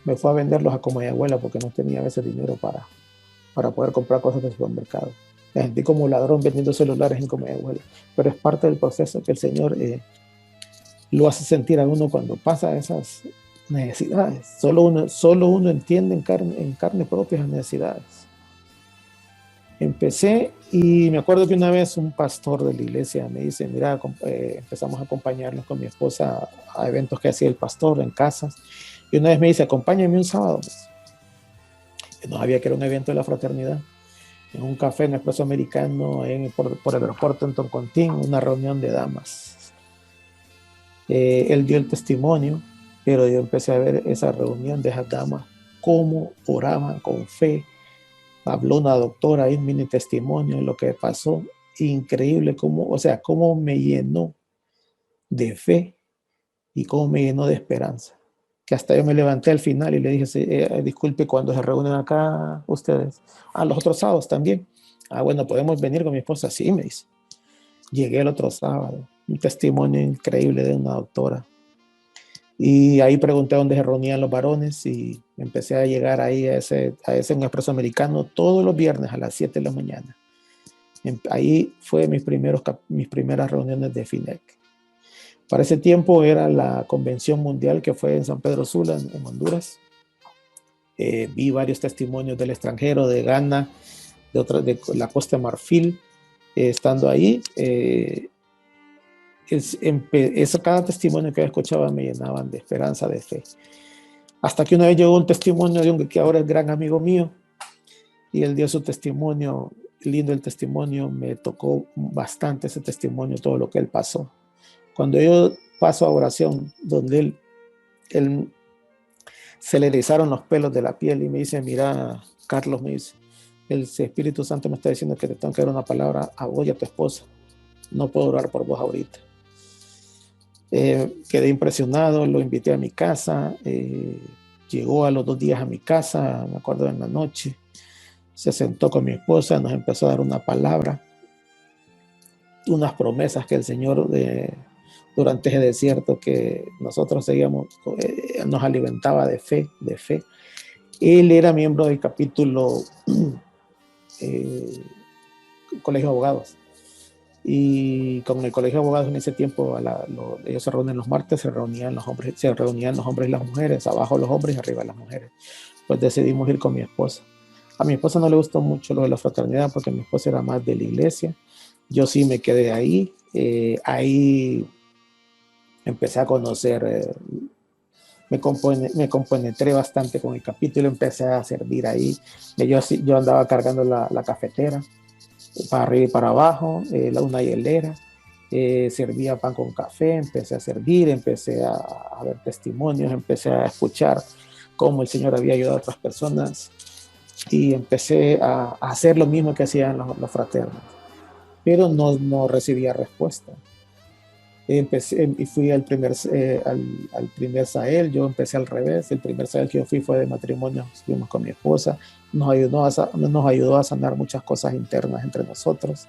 Me fue a venderlos a como mi abuela porque no tenía a veces dinero para poder comprar cosas del supermercado. Me sentí como ladrón vendiendo celulares en como mi abuela. Pero es parte del proceso que el Señor lo hace sentir a uno cuando pasa esas necesidades. Solo uno entiende en carne propia esas necesidades. Empecé y me acuerdo que una vez un pastor de la iglesia me dice, mira, empezamos a acompañarnos con mi esposa a eventos que hacía el pastor en casas. Y una vez me dice, acompáñame un sábado. Yo no sabía que era un evento de la fraternidad. En un café en Expreso Americano, por el aeropuerto en Toncontín, una reunión de damas. Él dio el testimonio, pero yo empecé a ver esa reunión de esas damas, cómo oraban con fe. Habló una doctora ahí, un mini testimonio de lo que pasó. Increíble cómo me llenó de fe y cómo me llenó de esperanza. Que hasta yo me levanté al final y le dije, disculpe, cuando se reúnen acá ustedes, los otros sábados también. Bueno, podemos venir con mi esposa. Sí, me dice. Llegué el otro sábado, un testimonio increíble de una doctora. Y ahí pregunté dónde se reunían los varones y empecé a llegar ahí a ese Expreso Americano todos los viernes a las 7 de la mañana. Ahí fue mis primeras reuniones de FINEC. Para ese tiempo era la convención mundial que fue en San Pedro Sula, en Honduras. Vi varios testimonios del extranjero, de Ghana, de la Costa de Marfil, estando ahí. Cada testimonio que escuchaba me llenaban de esperanza, de fe. Hasta que una vez llegó un testimonio de un que ahora es gran amigo mío, y él dio su testimonio, lindo el testimonio, me tocó bastante ese testimonio, todo lo que él pasó. Cuando yo paso a oración, donde él se le erizaron los pelos de la piel y me dice, mira, Carlos, me dice, el Espíritu Santo me está diciendo que te tengo que dar una palabra a vos y a tu esposa. No puedo orar por vos ahorita. Quedé impresionado, lo invité a mi casa, llegó a los 2 días a mi casa, me acuerdo en la noche, se sentó con mi esposa, nos empezó a dar una palabra, unas promesas que el Señor durante ese desierto que nosotros seguíamos, nos alimentaba de fe, de fe. Él era miembro del capítulo Colegio de Abogados. Y con el Colegio de Abogados en ese tiempo, ellos se reúnen los martes, se reunían los hombres y las mujeres, abajo los hombres y arriba las mujeres. Pues decidimos ir con mi esposa. A mi esposa no le gustó mucho lo de la fraternidad porque mi esposa era más de la iglesia. Yo sí me quedé ahí. Ahí empecé a conocer, me compenetré bastante con el capítulo, empecé a servir ahí. Yo andaba cargando la cafetera para arriba y para abajo, una hielera, servía pan con café, empecé a servir, empecé a ver testimonios, empecé a escuchar cómo el Señor había ayudado a otras personas y empecé a hacer lo mismo que hacían los fraternos, pero no recibía respuesta. Empecé y fui al primer Sahel. Yo empecé al revés. El primer Sahel que yo fui fue de matrimonio, fuimos con mi esposa, nos ayudó a sanar muchas cosas internas entre nosotros.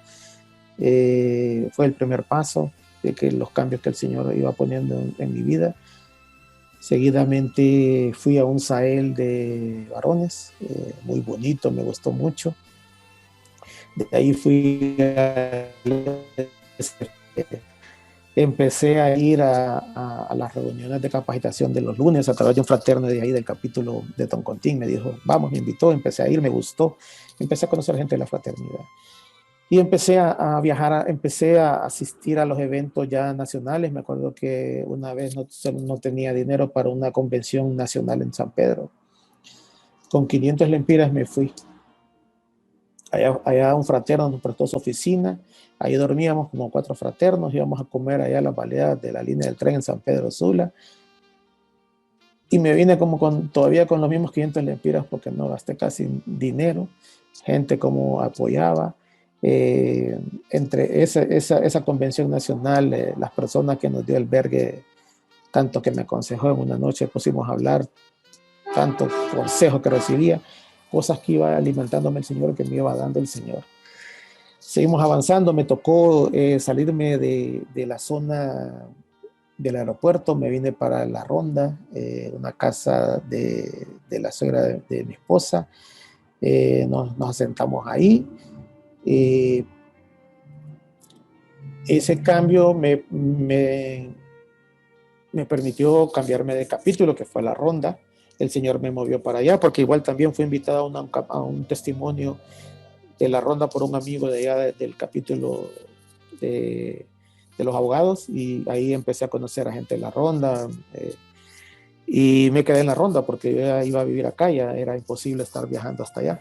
Fue el primer paso de que los cambios que el Señor iba poniendo en mi vida. Seguidamente fui a un Sahel de varones, muy bonito, me gustó mucho. De ahí fui empecé a ir a las reuniones de capacitación de los lunes a través de un fraterno de ahí del capítulo de Toncontín. Me dijo, vamos, me invitó, empecé a ir, me gustó, empecé a conocer gente de la fraternidad. Y empecé a viajar, empecé a asistir a los eventos ya nacionales. Me acuerdo que una vez no tenía dinero para una convención nacional en San Pedro. Con 500 lempiras me fui. Allá un fraterno nos prestó su oficina. Ahí dormíamos como 4 fraternos, íbamos a comer allá a las baleadas de la línea del tren en San Pedro Sula. Y me vine como todavía con los mismos 500 lempiras porque no gasté casi dinero. Gente como apoyaba. Entre esa convención nacional, las personas que nos dio albergue, tanto que me aconsejó en una noche, pusimos a hablar, tanto consejos que recibía, cosas que iba alimentándome el Señor, que me iba dando el Señor. Seguimos avanzando, me tocó salirme de la zona del aeropuerto, me vine para La Ronda, una casa de la suegra de mi esposa, nos asentamos ahí. Ese cambio me permitió cambiarme de capítulo, que fue La Ronda. El Señor me movió para allá, porque igual también fui invitado a un testimonio de La Ronda por un amigo de allá del capítulo de los abogados, y ahí empecé a conocer a gente de La Ronda, y me quedé en La Ronda porque yo ya iba a vivir acá, ya era imposible estar viajando hasta allá.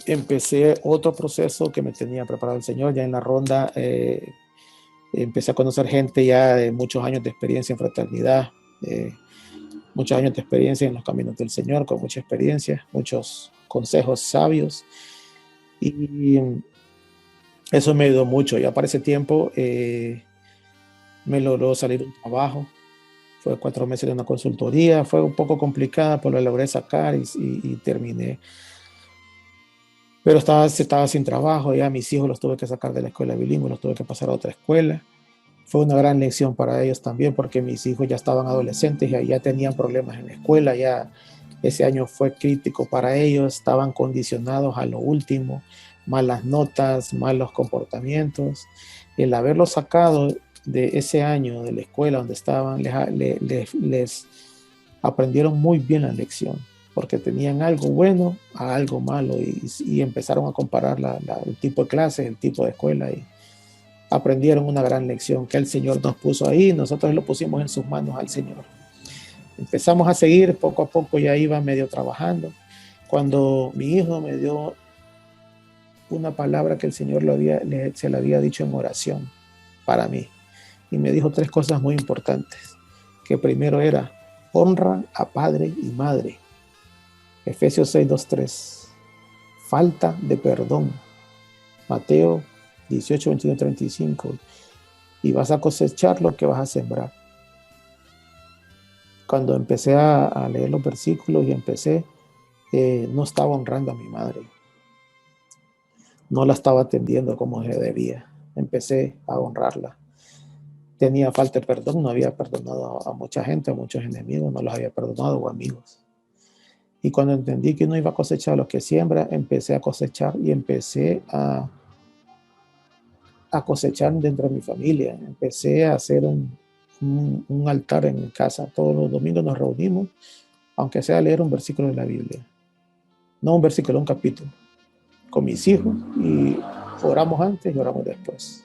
Empecé otro proceso que me tenía preparado el Señor ya en La Ronda. Empecé a conocer gente ya de muchos años de experiencia en fraternidad, muchos años de experiencia en los caminos del Señor, con mucha experiencia, muchos consejos sabios, y eso me ayudó mucho. Ya para ese tiempo me logró salir un trabajo. Fue 4 meses de una consultoría, fue un poco complicada, pero lo logré sacar y terminé. Pero estaba sin trabajo, ya mis hijos los tuve que sacar de la escuela bilingüe, los tuve que pasar a otra escuela. Fue una gran lección para ellos también, porque mis hijos ya estaban adolescentes y ya tenían problemas en la escuela, ya ese año fue crítico para ellos, estaban condicionados a lo último, malas notas, malos comportamientos. El haberlos sacado de ese año de la escuela donde estaban, les aprendieron muy bien la lección, porque tenían algo bueno a algo malo y empezaron a comparar el tipo de clases, el tipo de escuela y aprendieron una gran lección que el Señor nos puso ahí, nosotros lo pusimos en sus manos al Señor. Empezamos a seguir, poco a poco ya iba medio trabajando, cuando mi hijo me dio una palabra que el Señor se le había dicho en oración para mí, y me dijo 3 cosas muy importantes, que primero era, honra a padre y madre, Efesios 6:2-3, falta de perdón, Mateo 18:21-35, y vas a cosechar lo que vas a sembrar. Cuando empecé a leer los versículos y no estaba honrando a mi madre, no la estaba atendiendo como se debía, empecé a honrarla. Tenía falta de perdón, no había perdonado a mucha gente, a muchos enemigos, no los había perdonado o amigos. Y cuando entendí que uno iba a cosechar lo que siembra, empecé a cosechar y empecé a cosechar dentro de mi familia. Empecé a hacer un altar en mi casa. Todos los domingos nos reunimos, aunque sea a leer un versículo de la Biblia. No un versículo, un capítulo. Con mis hijos y oramos antes y oramos después.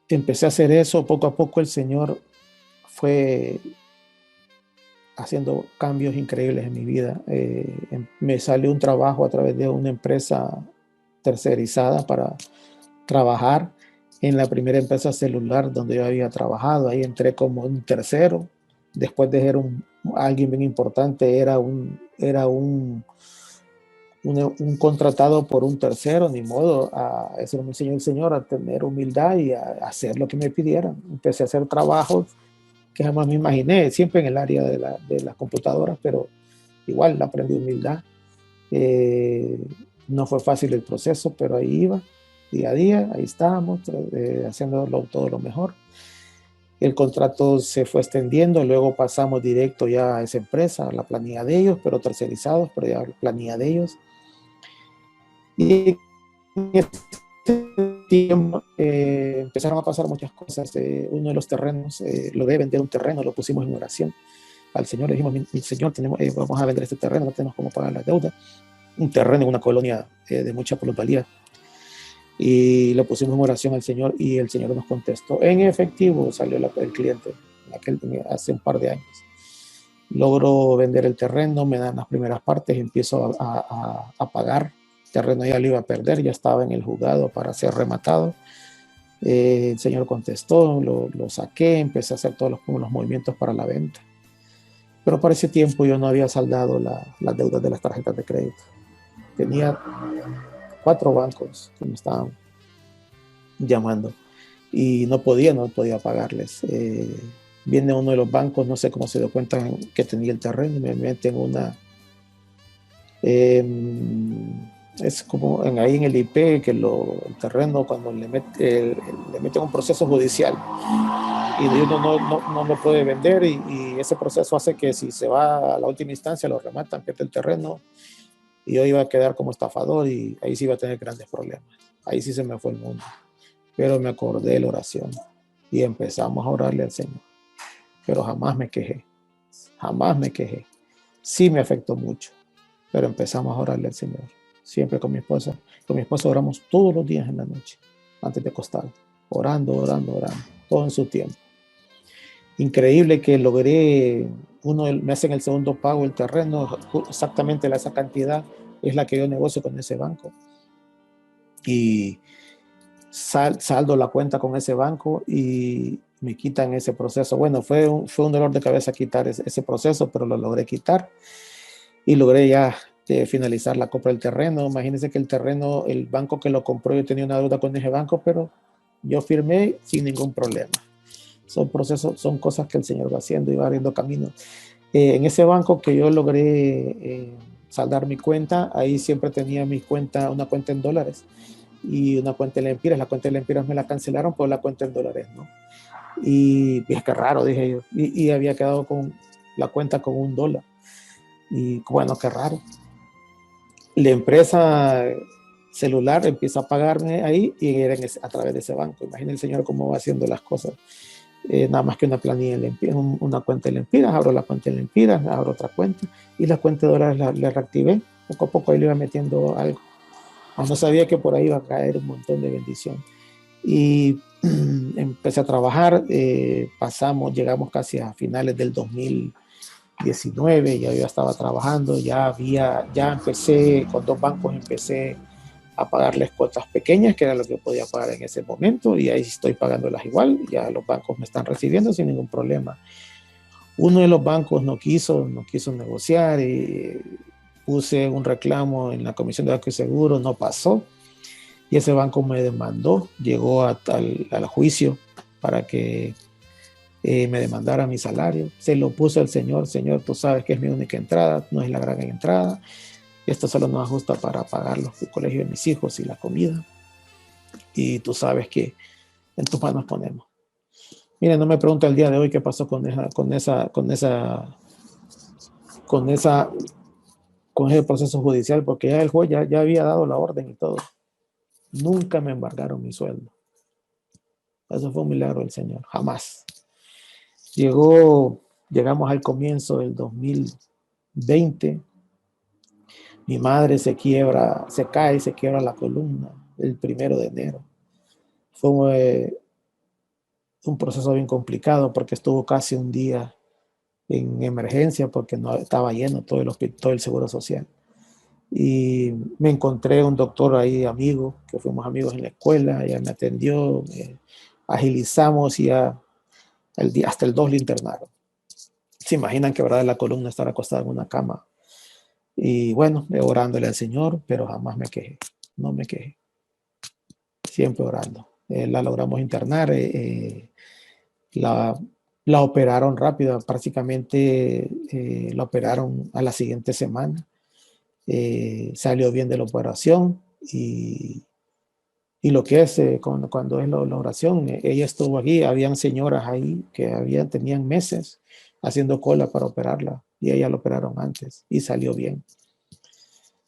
Empecé a hacer eso, poco a poco el Señor fue haciendo cambios increíbles en mi vida. Me salió un trabajo a través de una empresa tercerizada para trabajar en la primera empresa celular donde yo había trabajado. Ahí entré como un tercero. Después de ser alguien bien importante, era un contratado por un tercero, ni modo. Eso me enseñó el Señor, a tener humildad y a hacer lo que me pidieran. Empecé a hacer trabajos que jamás me imaginé, siempre en el área de las computadoras, pero igual aprendí humildad. No fue fácil el proceso, pero ahí iba, día a día, ahí estábamos, haciendo todo lo mejor. El contrato se fue extendiendo, luego pasamos directo ya a esa empresa, a la planilla de ellos, pero tercerizados, pero ya la planilla de ellos. Y en ese tiempo empezaron a pasar muchas cosas. Uno de los terrenos, logré vender un terreno, lo pusimos en oración al Señor, le dijimos, mi Señor, vamos a vender este terreno, no tenemos cómo pagar la deuda. Un terreno en una colonia de mucha plusvalía. Y lo pusimos en oración al Señor y el Señor nos contestó. En efectivo salió el cliente hace un par de años. Logro vender el terreno, me dan las primeras partes, empiezo a pagar. El terreno ya lo iba a perder, ya estaba en el juzgado para ser rematado. El Señor contestó, lo saqué, empecé a hacer todos los movimientos para la venta. Pero para ese tiempo yo no había saldado las deudas de las tarjetas de crédito. Tenía 4 bancos que me estaban llamando y no podía pagarles. Viene uno de los bancos, no sé cómo se dio cuenta que tenía el terreno, me meten es como ahí en el IP, que el terreno cuando le meten un proceso judicial y uno no lo puede vender y ese proceso hace que si se va a la última instancia lo rematan, pierde el terreno. Y yo iba a quedar como estafador y ahí sí iba a tener grandes problemas. Ahí sí se me fue el mundo. Pero me acordé de la oración y empezamos a orarle al Señor. Pero jamás me quejé. Jamás me quejé. Sí me afectó mucho, pero empezamos a orarle al Señor. Siempre con mi esposa. Con mi esposa oramos todos los días en la noche, antes de acostar. Orando. Todo en su tiempo. Increíble que logré, me hacen el segundo pago, el terreno, exactamente esa cantidad es la que yo negocio con ese banco. Y saldo la cuenta con ese banco y me quitan ese proceso. Bueno, fue un dolor de cabeza quitar ese proceso, pero lo logré quitar y logré ya finalizar la compra del terreno. Imagínense que el terreno, el banco que lo compró, yo tenía una deuda con ese banco, pero yo firmé sin ningún problema. Son procesos, son cosas que el Señor va haciendo y va abriendo camino. En ese banco que yo logré saldar mi cuenta, ahí siempre tenía una cuenta en dólares y una cuenta en lempiras. La cuenta en lempiras me la cancelaron por la cuenta en dólares, ¿no? Y es que raro, dije yo. Y había quedado con la cuenta con $1. Y bueno, qué raro. La empresa celular empieza a pagarme ahí y era a través de ese banco. Imagina el Señor cómo va haciendo las cosas. nada más que una planilla, una cuenta de lempiras, abro la cuenta de lempiras, abro otra cuenta y la cuenta de dólares la reactivé. Poco a poco ahí le iba metiendo algo. No sabía que por ahí iba a caer un montón de bendición. Y empecé a trabajar, llegamos casi a finales del 2019, ya yo estaba trabajando, ya empecé con 2 bancos, empecé a pagarles cuotas pequeñas, que era lo que podía pagar en ese momento, y ahí estoy pagándolas igual, ya los bancos me están recibiendo sin ningún problema. Uno de los bancos no quiso negociar, y puse un reclamo en la Comisión de Banco y Seguro, no pasó, y ese banco me demandó, llegó al juicio para que me demandara mi salario. Se lo puse al señor: tú sabes que es mi única entrada, no es la gran entrada, esto solo nos ajusta para pagar el colegio de mis hijos y la comida, y tú sabes que en tus manos ponemos. Mira, no me pregunta el día de hoy qué pasó con ese proceso judicial, porque ya el juez ya había dado la orden y todo. Nunca me embargaron mi sueldo. Eso fue un milagro del Señor, jamás. Llegamos al comienzo del 2020. Mi madre se cae, se quiebra la columna el 1 de enero. Fue un proceso bien complicado porque estuvo casi un día en emergencia porque no estaba lleno todo el seguro social. Y me encontré un doctor ahí, amigo, que fuimos amigos en la escuela, ya me atendió, agilizamos y ya hasta el 2 le internaron. Se imaginan que, verdad, la columna estar acostada en una cama. Y bueno, orándole al Señor, pero jamás me quejé, no me quejé. Siempre orando. La logramos internar, la operaron rápido, prácticamente la operaron a la siguiente semana. Salió bien de la operación y lo que es cuando es la oración, ella estuvo aquí, habían señoras ahí que tenían meses haciendo cola para operarla y ella la operaron antes y salió bien.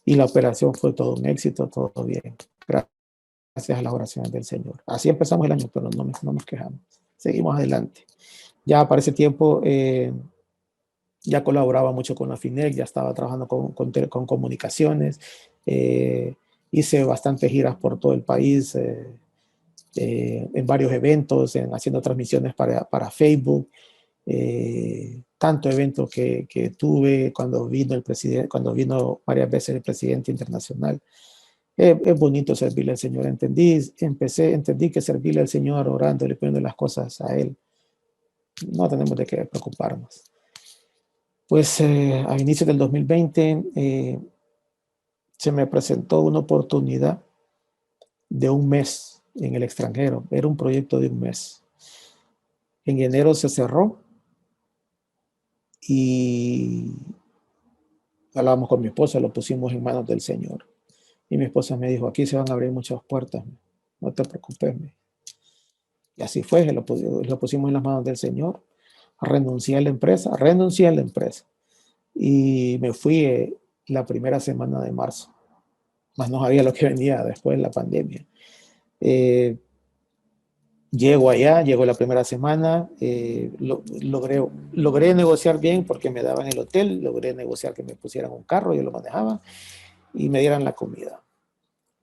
Y la operación fue todo un éxito, todo bien. Gracias a las oraciones del Señor. Así empezamos el año, pero no nos quejamos. Seguimos adelante. Ya para ese tiempo ya colaboraba mucho con la FINEC, ya estaba trabajando con comunicaciones, hice bastantes giras por todo el país, en varios eventos, haciendo transmisiones para Facebook, tanto eventos que tuve cuando vino varias veces el presidente internacional. Es bonito servirle al Señor. Entendí que servirle al Señor orando y poniendo las cosas a Él, no tenemos de qué preocuparnos. Pues a inicios del 2020 se me presentó una oportunidad de un mes en el extranjero. Era un proyecto de un mes. En enero se cerró y hablamos con mi esposa, lo pusimos en manos del Señor. Y mi esposa me dijo: aquí se van a abrir muchas puertas, no te preocupes. Y así fue, lo pusimos en las manos del Señor. Renuncié a la empresa y me fui la primera semana de marzo. Más no sabía lo que venía después de la pandemia. Llegó la primera semana, logré negociar bien porque me daban el hotel, logré negociar que me pusieran un carro, yo lo manejaba, y me dieran la comida.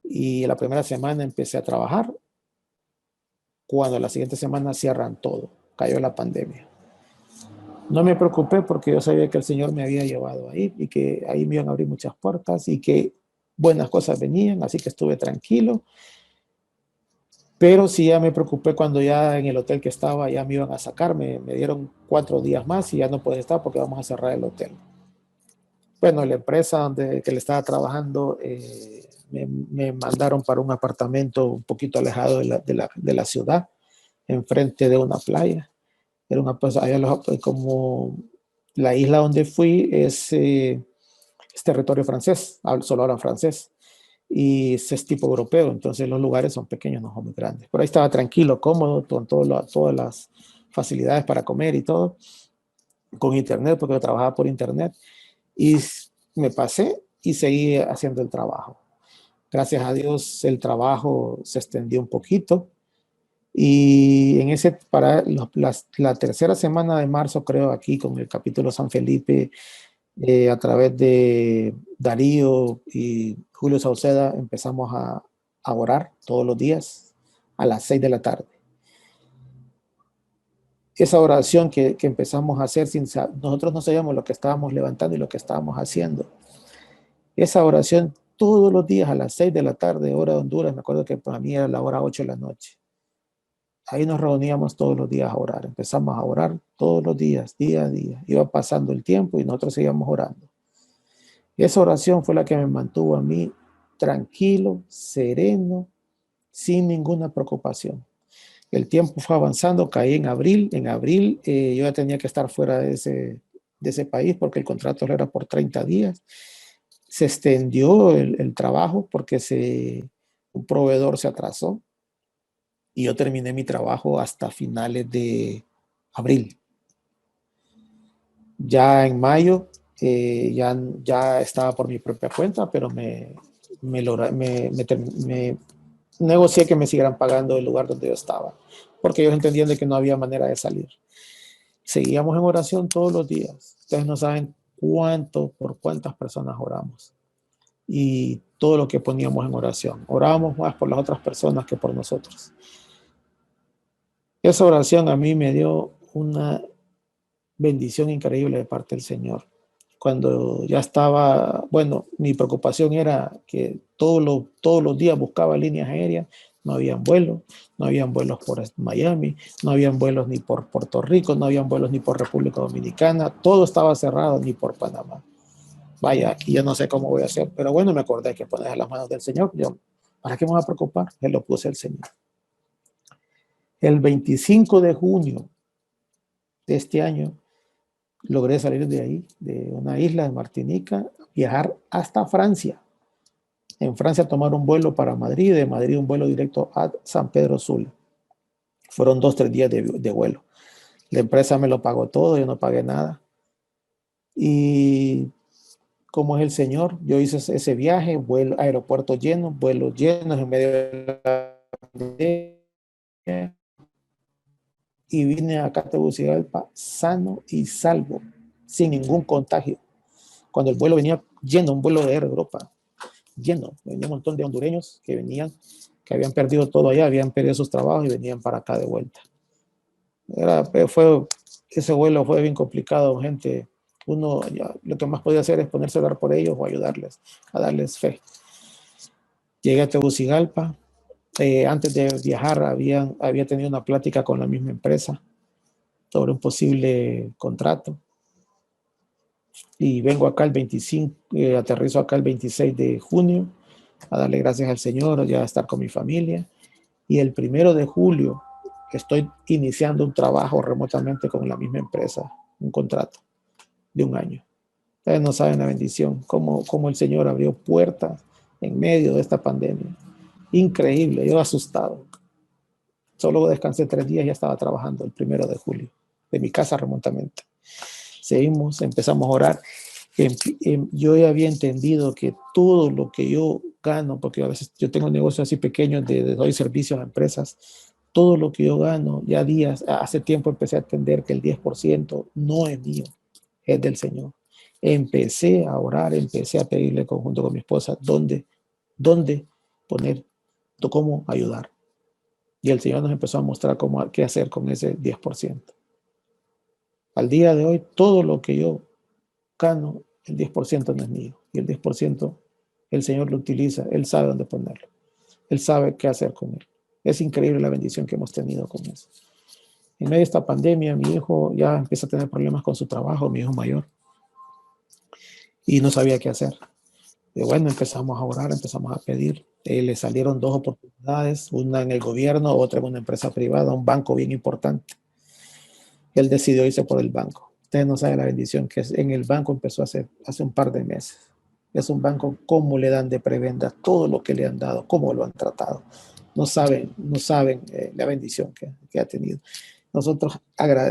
Y la primera semana empecé a trabajar, cuando la siguiente semana cierran todo, cayó la pandemia. No me preocupé porque yo sabía que el Señor me había llevado ahí y que ahí me iban a abrir muchas puertas y que buenas cosas venían, así que estuve tranquilo. Pero sí ya me preocupé cuando ya en el hotel que estaba ya me iban a sacar, me dieron 4 días más y ya no puedes estar porque vamos a cerrar el hotel. Bueno, la empresa que le estaba trabajando me mandaron para un apartamento un poquito alejado de la ciudad, enfrente de una playa. Era como la isla donde fui es territorio francés, solo hablan francés. Y es tipo europeo, entonces los lugares son pequeños, no son muy grandes. Por ahí estaba tranquilo, cómodo, con todas las facilidades para comer y todo, con internet, porque yo trabajaba por internet, y me pasé y seguí haciendo el trabajo. Gracias a Dios el trabajo se extendió un poquito, Y en ese, para la tercera semana de marzo, creo, aquí con el capítulo San Felipe, a través de Darío y Julio Sauceda, empezamos a orar todos los días a las 6 de la tarde. Esa oración que empezamos a hacer sin nosotros no sabíamos lo que estábamos levantando y lo que estábamos haciendo. Esa oración todos los días a las 6 de la tarde, hora de Honduras, me acuerdo que para mí era la hora 8 de la noche. Ahí nos reuníamos todos los días a orar. Empezamos a orar todos los días, día a día. Iba pasando el tiempo y nosotros seguíamos orando. Y esa oración fue la que me mantuvo a mí tranquilo, sereno, sin ninguna preocupación. El tiempo fue avanzando, caí en abril. En abril yo ya tenía que estar fuera de ese país porque el contrato era por 30 días. Se extendió el trabajo porque un proveedor se atrasó y yo terminé mi trabajo hasta finales de abril. Ya en mayo ya estaba por mi propia cuenta, pero me negocié que me siguieran pagando el lugar donde yo estaba, porque ellos entendían de que no había manera de salir. Seguíamos en oración todos los días. Ustedes no saben por cuántas personas oramos y todo lo que poníamos en oración. Orábamos más por las otras personas que por nosotros. Esa oración a mí me dio una bendición increíble de parte del Señor. Cuando ya estaba, bueno, mi preocupación era que todos los días buscaba líneas aéreas, no habían vuelos por Miami, no habían vuelos ni por Puerto Rico, no habían vuelos ni por República Dominicana, todo estaba cerrado, ni por Panamá. Vaya, aquí yo no sé cómo voy a hacer, pero bueno, me acordé que pones en las manos del Señor. Yo, ¿para qué me voy a preocupar? Él lo puse al Señor. El 25 de junio de este año, logré salir de ahí, de una isla de Martinica, viajar hasta Francia. En Francia tomar un vuelo para Madrid, de Madrid un vuelo directo a San Pedro Sula. Fueron 2-3 días de vuelo. La empresa me lo pagó todo, yo no pagué nada. Y como es el Señor, yo hice ese viaje, aeropuertos llenos, vuelos llenos en medio de la pandemia, y vine acá a Tegucigalpa sano y salvo, sin ningún contagio. Cuando el vuelo venía lleno, un vuelo de Air Europa, lleno, venía un montón de hondureños que venían, que habían perdido todo allá, habían perdido sus trabajos y venían para acá de vuelta. Ese vuelo fue bien complicado, gente. Uno ya, lo que más podía hacer es ponerse a orar por ellos o ayudarles, a darles fe. Llegué a Tegucigalpa. Antes de viajar había tenido una plática con la misma empresa sobre un posible contrato. Y vengo acá el 25, aterrizo acá el 26 de junio a darle gracias al Señor, ya a estar con mi familia. Y el 1 de julio estoy iniciando un trabajo remotamente con la misma empresa, un contrato de 1 año. Ustedes no saben la bendición, cómo el Señor abrió puertas en medio de esta pandemia. Increíble, yo asustado. Solo descansé 3 días y ya estaba trabajando el 1 de julio, de mi casa remotamente. Seguimos, empezamos a orar. Yo ya había entendido que todo lo que yo gano, porque a veces yo tengo negocios así pequeños de doy servicios a empresas, todo lo que yo gano, ya hace tiempo empecé a entender que el 10% no es mío, es del Señor. Empecé a orar, empecé a pedirle conjunto con mi esposa dónde poner, cómo ayudar. Y el Señor nos empezó a mostrar qué hacer con ese 10%. Al día de hoy, todo lo que yo gano, el 10% no es mío. Y el 10% el Señor lo utiliza, Él sabe dónde ponerlo. Él sabe qué hacer con él. Es increíble la bendición que hemos tenido con eso. En medio de esta pandemia, mi hijo ya empieza a tener problemas con su trabajo, mi hijo mayor, y no sabía qué hacer. Y bueno, empezamos a orar, empezamos a pedir. Le salieron 2 oportunidades, una en el gobierno, otra en una empresa privada, un banco bien importante. Él decidió irse por el banco. Ustedes no saben la bendición que es. En el banco empezó hace un par de meses. Es un banco, cómo le dan de prebenda todo lo que le han dado, cómo lo han tratado. No saben la bendición que ha tenido. Nosotros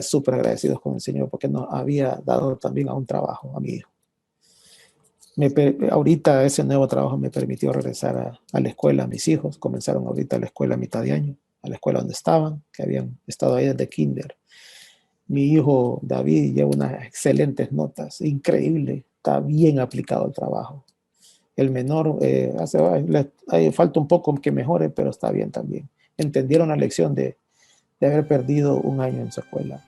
súper agradecidos con el Señor porque nos había dado también a un trabajo a mi hijo. Ahorita ese nuevo trabajo me permitió regresar a la escuela a mis hijos. Comenzaron ahorita la escuela a mitad de año. a la escuela donde estaban, que habían estado ahí desde kinder. Mi hijo David lleva unas excelentes notas, increíble, está bien aplicado el trabajo. El menor falta un poco que mejore, pero está bien también. Entendieron la lección de haber perdido un año en su escuela.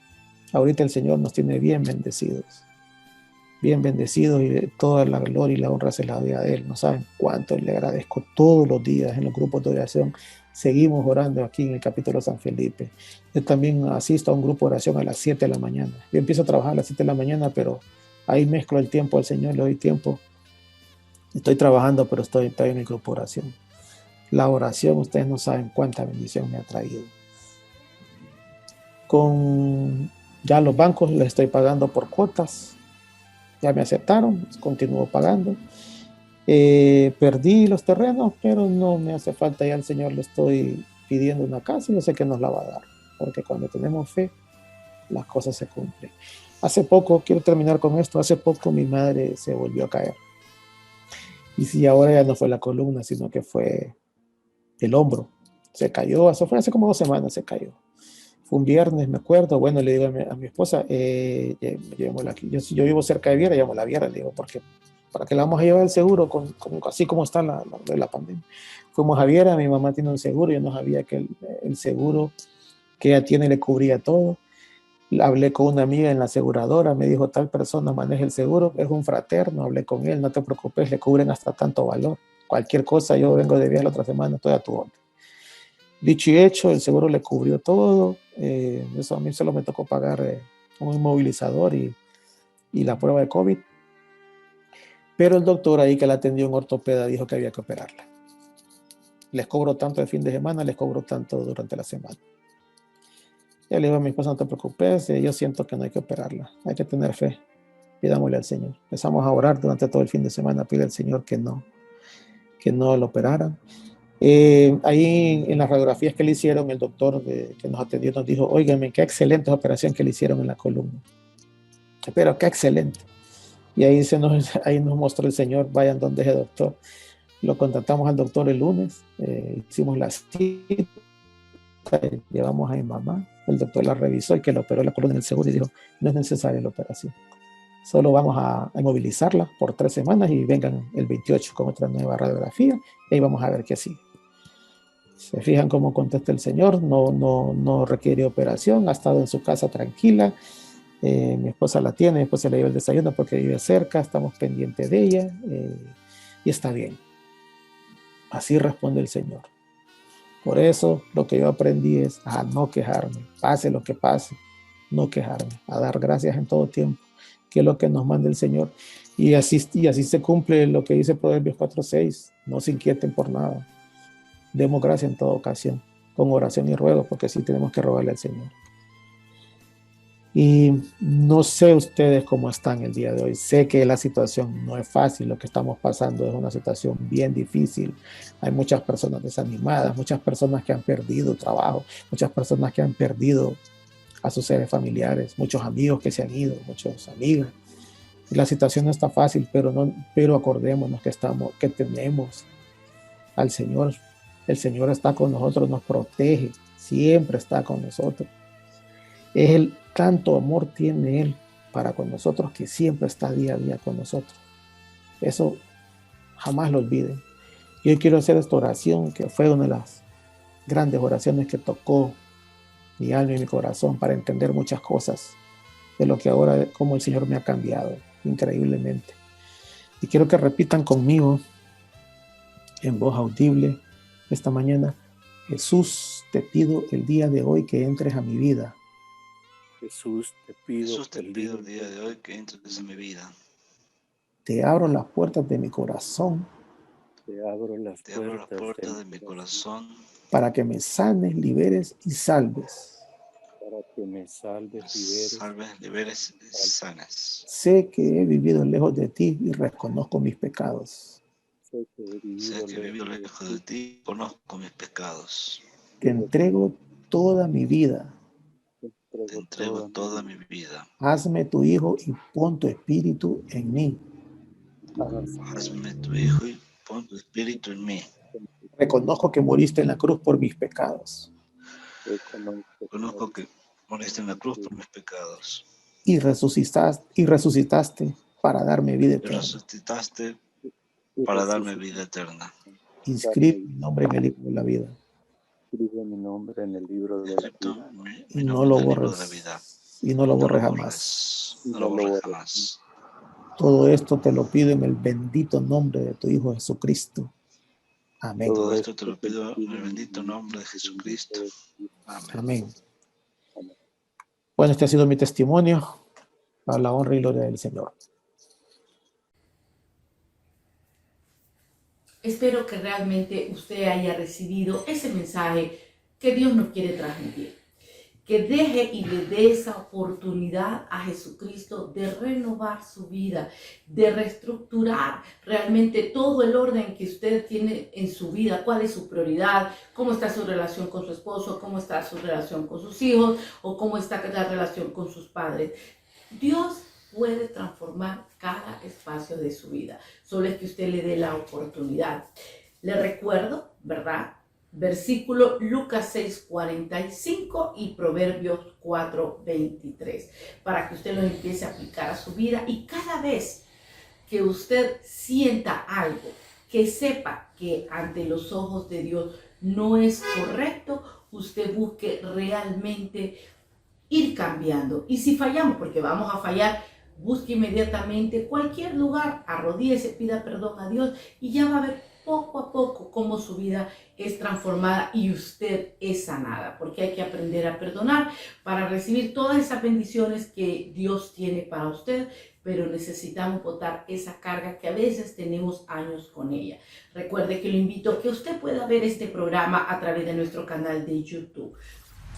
Ahorita el Señor nos tiene bien bendecidos y toda la gloria y la honra se la doy a Él. No saben cuánto le agradezco todos los días en los grupos de oración. Seguimos orando aquí en el capítulo San Felipe. Yo también asisto a un grupo de oración a las 7 de la mañana. Yo empiezo a trabajar a las 7 de la mañana, pero ahí mezclo el tiempo al Señor, le doy tiempo. Estoy trabajando, pero estoy en el grupo de oración. La oración, ustedes no saben cuánta bendición me ha traído. Con ya los bancos les estoy pagando por cuotas. Ya me aceptaron, continúo pagando. Perdí los terrenos, pero no me hace falta. Ya al Señor le estoy pidiendo una casa y yo sé que nos la va a dar. Porque cuando tenemos fe, las cosas se cumplen. Hace poco, quiero terminar con esto, hace poco mi madre se volvió a caer. Y si ahora ya no fue la columna, sino que fue el hombro. Se cayó, eso fue hace como 2 semanas, se cayó. Fue un viernes, me acuerdo. Bueno, le digo a mi esposa, llevémosla aquí. Yo vivo cerca de Viera, llevémosla a Viera, le digo, porque para que la vamos a llevar el seguro, así como está la pandemia. Fuimos a Viera, mi mamá tiene un seguro, yo no sabía que el seguro que ella tiene le cubría todo. Hablé con una amiga en la aseguradora, me dijo, tal persona maneja el seguro, es un fraterno, hablé con él, no te preocupes, le cubren hasta tanto valor. Cualquier cosa, yo vengo de viaje la otra semana, estoy a tu orden. Dicho y hecho, el seguro le cubrió todo. Eso a mí solo me tocó pagar un inmovilizador y la prueba de COVID. Pero el doctor ahí que la atendió en ortopeda dijo que había que operarla. Les cobro tanto el fin de semana, les cobro tanto durante la semana. Ya le digo a mi esposa, no te preocupes, yo siento que no hay que operarla. Hay que tener fe. Pidámosle al Señor. Empezamos a orar durante todo el fin de semana, pide al Señor que no lo operaran. Ahí en las radiografías que le hicieron, el doctor que nos atendió nos dijo, óigame, qué excelente operación que le hicieron en la columna. Pero qué excelente. Y ahí nos mostró el Señor, vayan donde ese doctor. Lo contratamos al doctor el lunes, hicimos la cita, llevamos a mi mamá, el doctor la revisó y que le operó la columna en el seguro y dijo, no es necesaria la operación. Solo vamos a inmovilizarla por 3 semanas y vengan el 28 con otra nueva radiografía y ahí vamos a ver qué sigue. Se fijan cómo contesta el Señor, no requiere operación, ha estado en su casa tranquila. Mi esposa la tiene, después se le lleva el desayuno porque vive cerca, estamos pendientes de ella y está bien. Así responde el Señor. Por eso lo que yo aprendí es a no quejarme, pase lo que pase, no quejarme, a dar gracias en todo tiempo, que es lo que nos manda el Señor. Y así se cumple lo que dice Proverbios 4:6, no se inquieten por nada. Demos gracias en toda ocasión, con oración y ruego, porque sí tenemos que rogarle al Señor. Y no sé ustedes cómo están el día de hoy. Sé que la situación no es fácil, lo que estamos pasando es una situación bien difícil. Hay muchas personas desanimadas, muchas personas que han perdido trabajo, muchas personas que han perdido a sus seres familiares, muchos amigos que se han ido, muchas amigas. La situación no está fácil, pero acordémonos que tenemos al Señor. El Señor está con nosotros, nos protege, siempre está con nosotros. Tanto amor tiene Él para con nosotros que siempre está día a día con nosotros. Eso jamás lo olviden. Y hoy quiero hacer esta oración que fue una de las grandes oraciones que tocó mi alma y mi corazón para entender muchas cosas de lo que ahora, como el Señor me ha cambiado increíblemente. Y quiero que repitan conmigo en voz audible esta mañana: Jesús, te pido el día de hoy que entres a mi vida. Jesús, te pido el día de hoy que entres en mi vida. Te abro las puertas de mi corazón. Te abro las puertas de mi corazón. Para que me sanes, liberes y salves. Para que me salves, liberes y sanes. Sé que he vivido lejos de ti y reconozco mis pecados. Sé que he vivido lejos de ti y conozco mis pecados. Te entrego toda mi vida. Te entrego toda mi vida. Hazme tu hijo y pon tu espíritu en mí. Hazme tu hijo y pon tu espíritu en mí. Reconozco que moriste en la cruz por mis pecados. Conozco que moriste en la cruz por mis pecados. Y resucitaste para darme vida Y eterna. resucitaste para darme vida eterna. Inscribe mi nombre en el libro de la vida. Escribe mi nombre en el libro de la vida. Y no lo borres. Y no lo borres jamás. No lo borres jamás. Todo esto te lo pido en el bendito nombre de tu Hijo Jesucristo. Amén. Todo esto te lo pido en el bendito nombre de Jesucristo. Amén. Amén. Bueno, este ha sido mi testimonio para la honra y gloria del Señor. Espero que realmente usted haya recibido ese mensaje que Dios nos quiere transmitir. Que deje y le dé esa oportunidad a Jesucristo de renovar su vida, de reestructurar realmente todo el orden que usted tiene en su vida, cuál es su prioridad, cómo está su relación con su esposo, cómo está su relación con sus hijos o cómo está la relación con sus padres. Dios puede transformar cada espacio de su vida, solo es que usted le dé la oportunidad. Le recuerdo, ¿verdad? Versículo Lucas 6:45 y Proverbios 4:23, para que usted lo empiece a aplicar a su vida y cada vez que usted sienta algo, que sepa que ante los ojos de Dios no es correcto, usted busque realmente ir cambiando. Y si fallamos, porque vamos a fallar, busque inmediatamente cualquier lugar, arrodíllese, pida perdón a Dios y ya va a ver poco a poco cómo su vida es transformada y usted es sanada, porque hay que aprender a perdonar para recibir todas esas bendiciones que Dios tiene para usted, pero necesitamos botar esa carga que a veces tenemos años con ella. Recuerde que lo invito a que usted pueda ver este programa a través de nuestro canal de YouTube.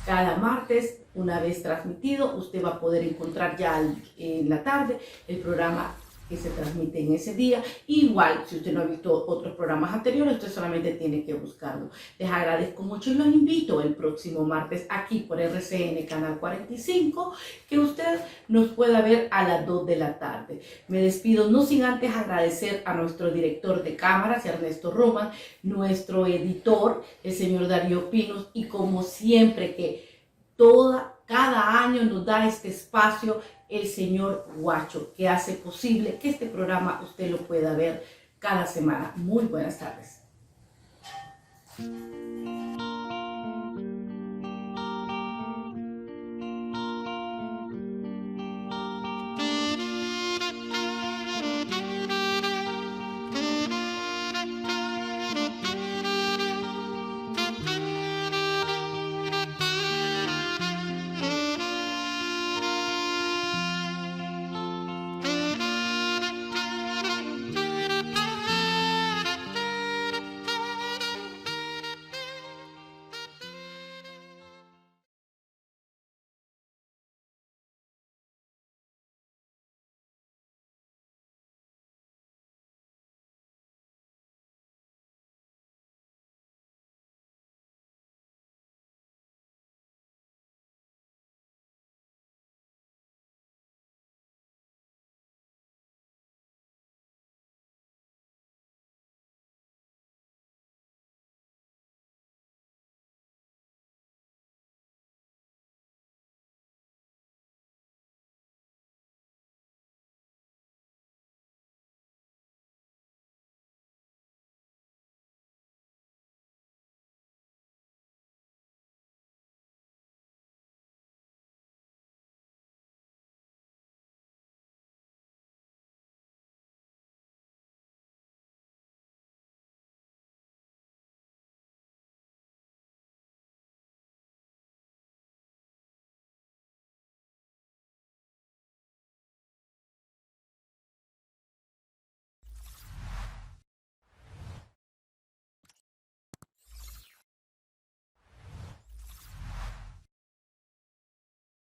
Cada martes, una vez transmitido, usted va a poder encontrar ya en la tarde el programa que se transmite en ese día. Igual, si usted no ha visto otros programas anteriores, usted solamente tiene que buscarlo. Les agradezco mucho y los invito el próximo martes aquí por RCN Canal 45, que usted nos pueda ver a las 2 de la tarde. Me despido no sin antes agradecer a nuestro director de cámaras, Ernesto Roman, nuestro editor, el señor Darío Pinos, y como siempre que cada año nos da este espacio el señor Guacho, que hace posible que este programa usted lo pueda ver cada semana. Muy buenas tardes.